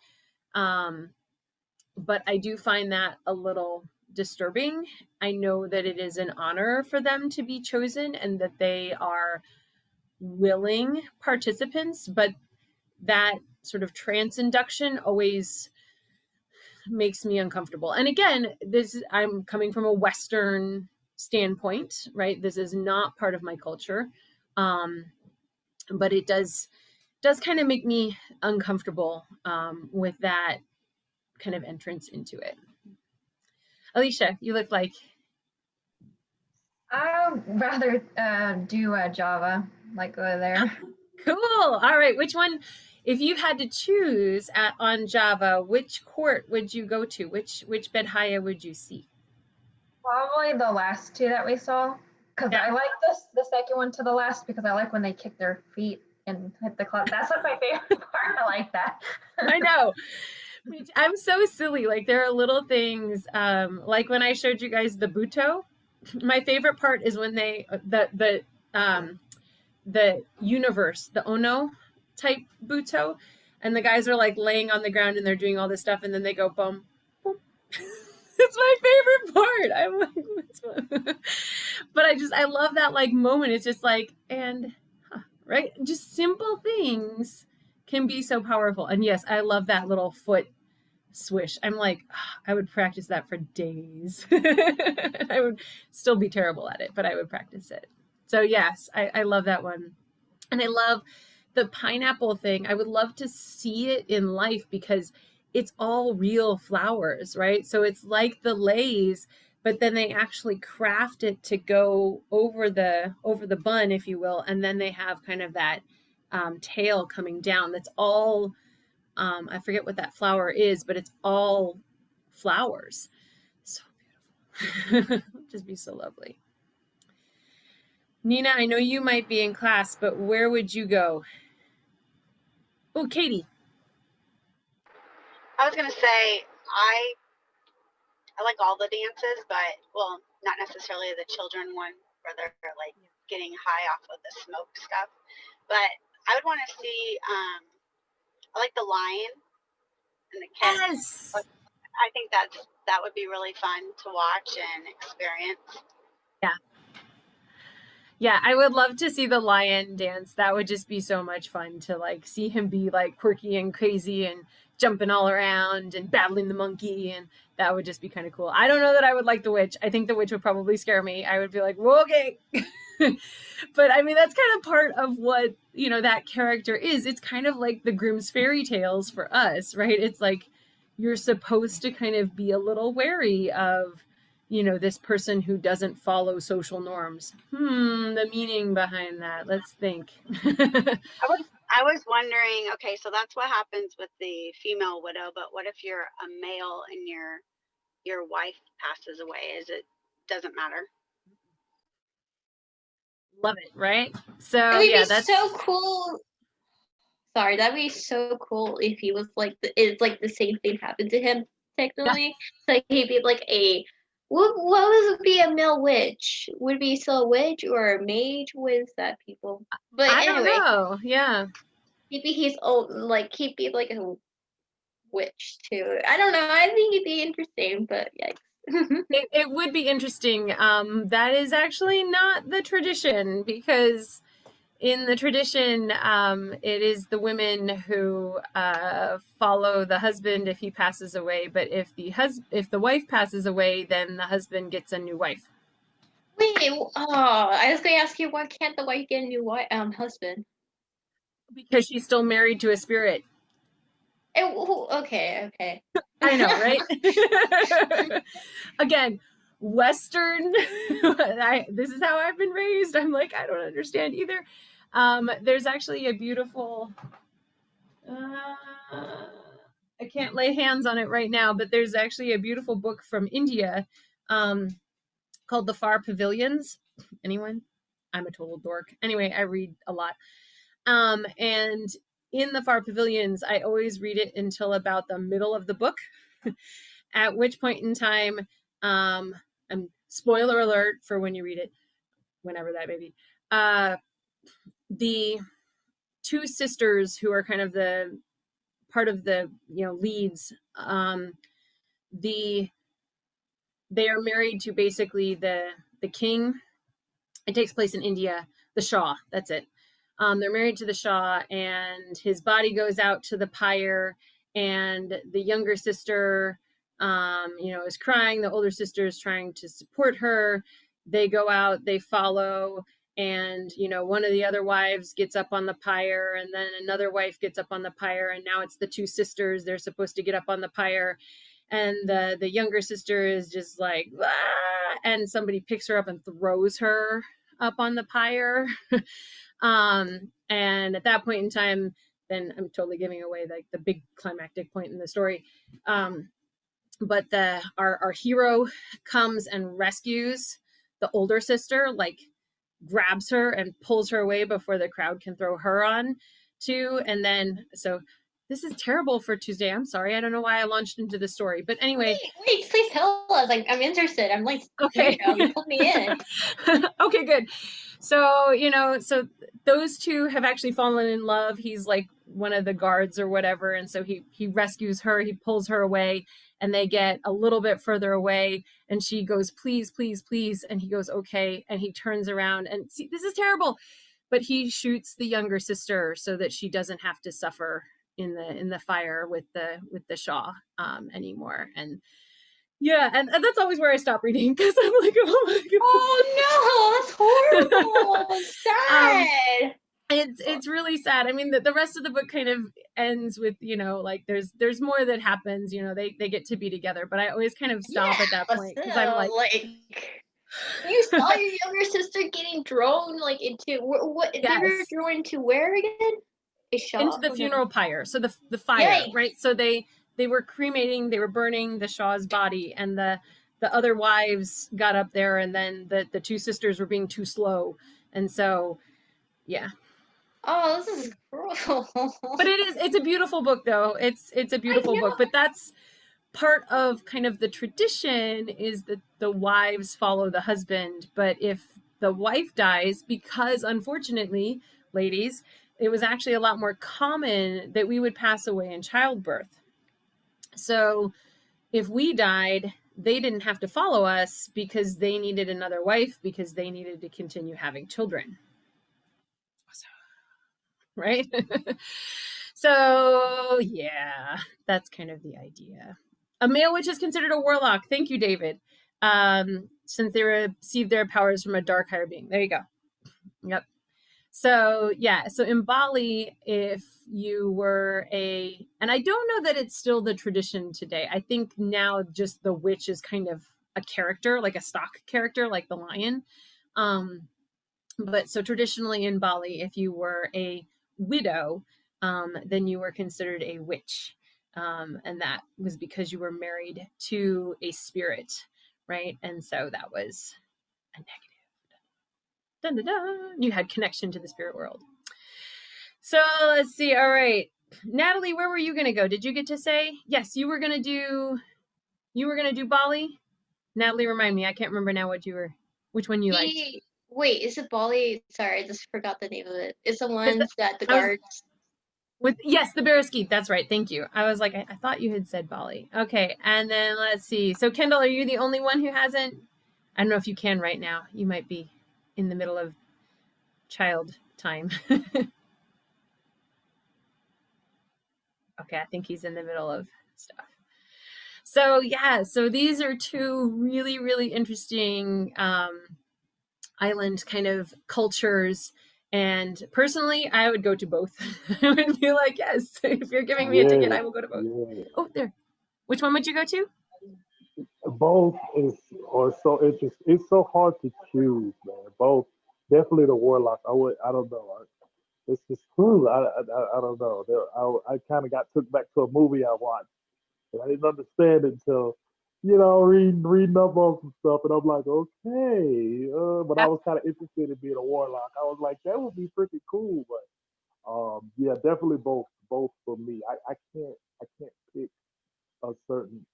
But I do find that a little disturbing. I know that it is an honor for them to be chosen and that they are willing participants, but that sort of trance induction always makes me uncomfortable. And again, I'm coming from a Western standpoint, right? This is not part of my culture. But it does kind of make me uncomfortable with that kind of entrance into it. Alicia, you look like I'd rather do Java, like go there. Cool. All right. Which one, if you had to choose on Java, which court would you go to? Which Bedhaya would you see? Probably the last two that we saw, because I like the second one to the last because I like when they kick their feet and hit the club. That's like my favorite part. I like that. I know. I'm so silly. Like there are little things, like when I showed you guys the Buto. My favorite part is when they the universe, the Ono type Buto, and the guys are like laying on the ground and they're doing all this stuff, and then they go boom, boom. It's my favorite part. I'm like, but I love that like moment. It's just like, and right, just simple things can be so powerful. And yes, I love that little foot swish. I'm like, I would practice that for days. I would still be terrible at it, but I would practice it. So yes, I love that one. And I love the pineapple thing. I would love to see it in life because it's all real flowers, right? So it's like the leis, but then they actually craft it to go over the bun, if you will, and then they have kind of that tail coming down. That's all I forget what that flower is, but it's all flowers. So beautiful. Just be so lovely. Nina, I know you might be in class, but where would you go? Oh, Katie. I was gonna say I like all the dances, but well, not necessarily the children one where they're like getting high off of the smoke stuff. But I would want to see. I like the lion and the kids. Yes. I think that would be really fun to watch and experience. Yeah. Yeah, I would love to see the lion dance. That would just be so much fun to like see him be like quirky and crazy and jumping all around and battling the monkey, and that would just be kind of cool. I don't know that I would like the witch. I think the witch would probably scare me. I would be like, well, okay. But I mean, that's kind of part of what, that character is. It's kind of like the Grimm's fairy tales for us, right? It's like you're supposed to kind of be a little wary of this person who doesn't follow social norms. The meaning behind that. Let's think. I was wondering, okay, so that's what happens with the female widow, but what if you're a male and your wife passes away? Doesn't matter? Love it, right? So It would yeah, be that's so cool. Sorry, that'd be so cool if he was like it's like the same thing happened to him technically. So he'd be like a what would be a male witch? Would it be still a witch or a mage? What is that, people? But I don't anyway, know. Yeah. maybe he's old, like he'd be like a witch too. I don't know. I think it'd be interesting, but yikes. It would be interesting. That is actually not the tradition, because in the tradition, it is the women who follow the husband if he passes away. But if the wife passes away, then the husband gets a new wife. Wait, I was gonna ask you, why can't the wife get a new husband? Because she's still married to a spirit. Okay. I know, right? Again, Western. This is how I've been raised. I'm like, I don't understand either. There's actually a beautiful. I can't lay hands on it right now, but there's actually a beautiful book from India called The Far Pavilions. Anyone? I'm a total dork. Anyway, I read a lot. And in The Far Pavilions, I always read it until about the middle of the book, at which point in time, spoiler alert for when you read it, whenever that may be, the two sisters who are kind of the part of the leads, they are married to basically the king. It takes place in India, the Shah, that's it. They're married to the Shah, and his body goes out to the pyre, and the younger sister is crying. The older sister is trying to support her. They go out, they follow, and one of the other wives gets up on the pyre, and then another wife gets up on the pyre, and now it's the two sisters. They're supposed to get up on the pyre, and the younger sister is just like, ah! And somebody picks her up and throws her up on the pyre. And at that point in time, then I'm totally giving away like the big climactic point in the story. But our hero comes and rescues the older sister, like grabs her and pulls her away before the crowd can throw her on too. And then, so this is terrible for Tuesday. I'm sorry. I don't know why I launched into the story, but anyway. Wait, please tell us. Like, I'm interested. I'm like, okay. You put me in. Okay, good. So, so those two have actually fallen in love. He's like one of the guards or whatever. And so he rescues her, he pulls her away, and they get a little bit further away, and she goes, please, please, please. And he goes, okay. And he turns around and see, this is terrible, but he shoots the younger sister so that she doesn't have to suffer in the fire with the Shah anymore. And yeah, and that's always where I stop reading, because I'm like, oh my god. Oh no, that's horrible. Sad. It's really sad. I mean, the rest of the book kind of ends with, like there's more that happens. They get to be together, but I always kind of stop at that point, because I'm like, you saw your younger sister getting thrown like into what? Yes. They were thrown into where again? Into the funeral pyre. So the fire, right? So they were cremating, they were burning the Shah's body, and the other wives got up there, and then the two sisters were being too slow, and so yeah. Oh, this is cruel. But it's a beautiful book, though. It's a beautiful book, but that's part of kind of the tradition, is that the wives follow the husband. But if the wife dies, because unfortunately, ladies, it was actually a lot more common that we would pass away in childbirth. So if we died, they didn't have to follow us because they needed another wife, because they needed to continue having children. Right? So yeah, that's kind of the idea. A male witch is considered a warlock. Thank you, David. Since they received their powers from a dark higher being. There you go. Yep. So yeah, so in Bali, if you were and I don't know that it's still the tradition today. I think now just the witch is kind of a character, like a stock character, like the lion. But so traditionally in Bali, if you were a widow, then you were considered a witch. And that was because you were married to a spirit, right? And so that was a negative. Dun, dun, dun. You had connection to the spirit world. So let's see. All right. Natalie, where were you going to go? Did you get to say? Yes, you were going to do Bali? Natalie, remind me. I can't remember now which one you liked. Wait, is it Bali? Sorry, I just forgot the name of it. It's the Is ones that the guards. Yes, the Bereskeet. That's right. Thank you. I was like, I thought you had said Bali. Okay, and then let's see. So Kendall, are you the only one who hasn't? I don't know if you can right now. You might be in the middle of child time. Okay, I think he's in the middle of stuff. So yeah, so these are two really, really interesting island kind of cultures. And personally, I would go to both. I would be like, yes, if you're giving me a ticket, I will go to both. Yeah. Oh, there. Which one would you go to? Both are so interesting. It's so hard to choose, man. Both, definitely the Warlock. I don't know. It's just true. I don't know. I kind of got took back to a movie I watched, and I didn't understand it until, reading up on some stuff, and I'm like, okay. But I was kind of interested in being a Warlock. I was like, that would be pretty cool. But yeah, definitely both for me. I can't pick a certain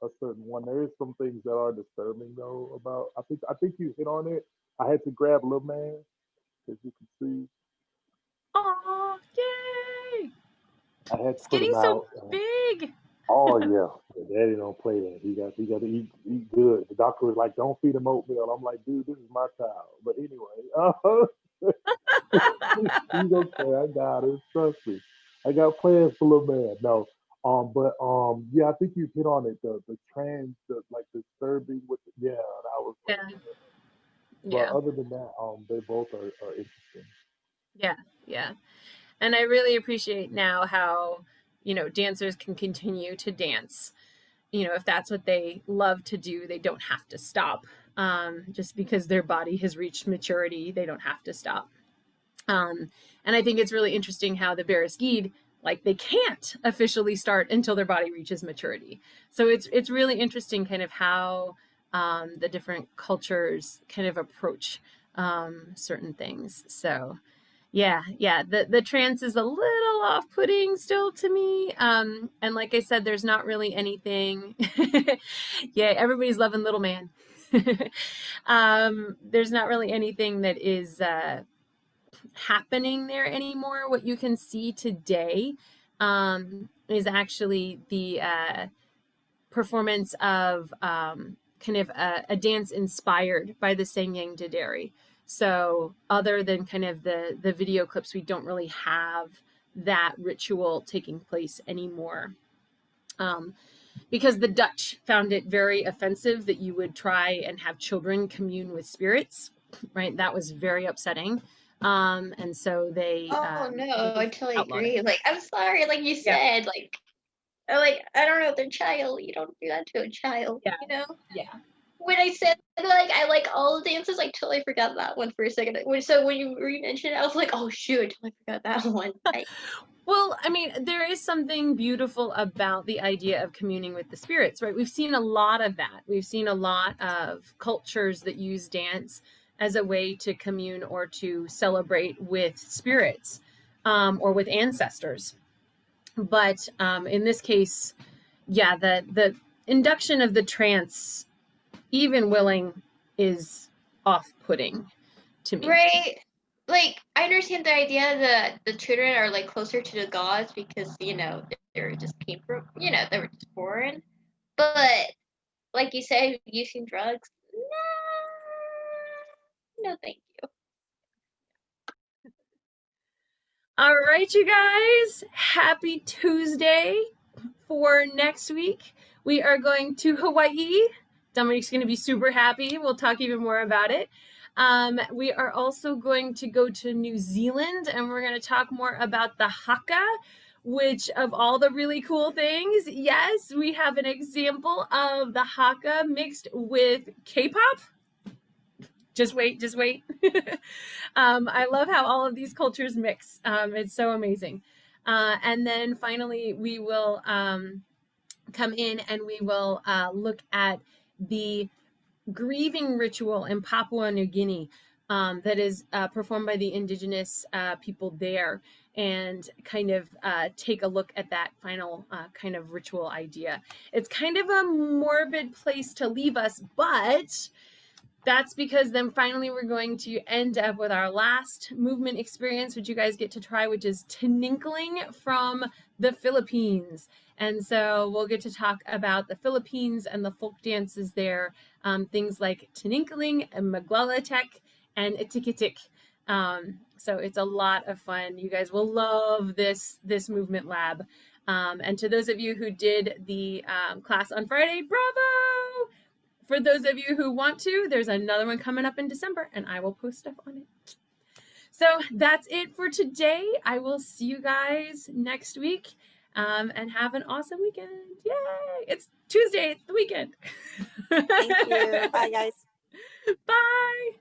one. There is some things that are disturbing though about. I think you hit on it. I had to grab Little Man, as you can see. Oh, yay! I had to It's put getting him so out. big. Oh yeah, Daddy don't play that. He got to eat good. The doctor was like, "Don't feed him oatmeal." I'm like, "Dude, this is my child." But anyway, he's okay. I got it. Trust me. I got plans for Little Man. No, yeah, I think you hit on it. The trans, like disturbing with, yeah, that was. Yeah. But Yeah. other than that, they both are interesting. Yeah. Yeah. And I really appreciate now how, dancers can continue to dance. If that's what they love to do, they don't have to stop. Just because their body has reached maturity, they don't have to stop. And I think it's really interesting how the Bereskeed, like they can't officially start until their body reaches maturity. So it's really interesting kind of how the different cultures kind of approach certain things. So yeah, the trance is a little off-putting still to me. And like I said, there's not really anything. Yeah, everybody's loving Little Man. There's not really anything that is happening there anymore. What you can see today is actually the performance of kind of a dance inspired by the Sanyang Daderi. So other than kind of the video clips, we don't really have that ritual taking place anymore. Because the Dutch found it very offensive that you would try and have children commune with spirits, right? That was very upsetting. And so they Oh no, I totally outlawed agree. it. Like, I'm sorry, like you Yeah. said, I don't know, their child. You don't do that to a child, Yeah. you know? Yeah. When I said I like all the dances, I totally forgot that one for a second. So when you mentioned it, I was like, oh shoot, I totally forgot that one. Well, I mean, there is something beautiful about the idea of communing with the spirits, right? We've seen a lot of that. We've seen a lot of cultures that use dance as a way to commune or to celebrate with spirits or with ancestors. But in this case, yeah, the induction of the trance, even willing, is off-putting to me. Right. Like, I understand the idea that the children are like closer to the gods because, they were just came from, they were just born. But like you said, using drugs, no thank you. All right, you guys, happy Tuesday. For next week, we are going to Hawaii. Dominic's going to be super happy. We'll talk even more about it. We are also going to go to New Zealand, and we're going to talk more about the haka, which of all the really cool things, yes, we have an example of the Haka mixed with K-pop. Just wait. I love how all of these cultures mix. It's so amazing. And then finally, we will come in and we will look at the grieving ritual in Papua New Guinea that is performed by the indigenous people there, and kind of take a look at that final kind of ritual idea. It's kind of a morbid place to leave us, but that's because then finally we're going to end up with our last movement experience, which you guys get to try, which is tininkling from the Philippines. And so we'll get to talk about the Philippines and the folk dances there, things like tininkling and maglalatek and itikitik. So it's a lot of fun. You guys will love this movement lab. And to those of you who did the class on Friday, bravo! For those of you who want to, there's another one coming up in December, and I will post stuff on it. So that's it for today. I will see you guys next week, and have an awesome weekend. Yay! It's Tuesday. It's the weekend. Thank you. Bye, guys. Bye.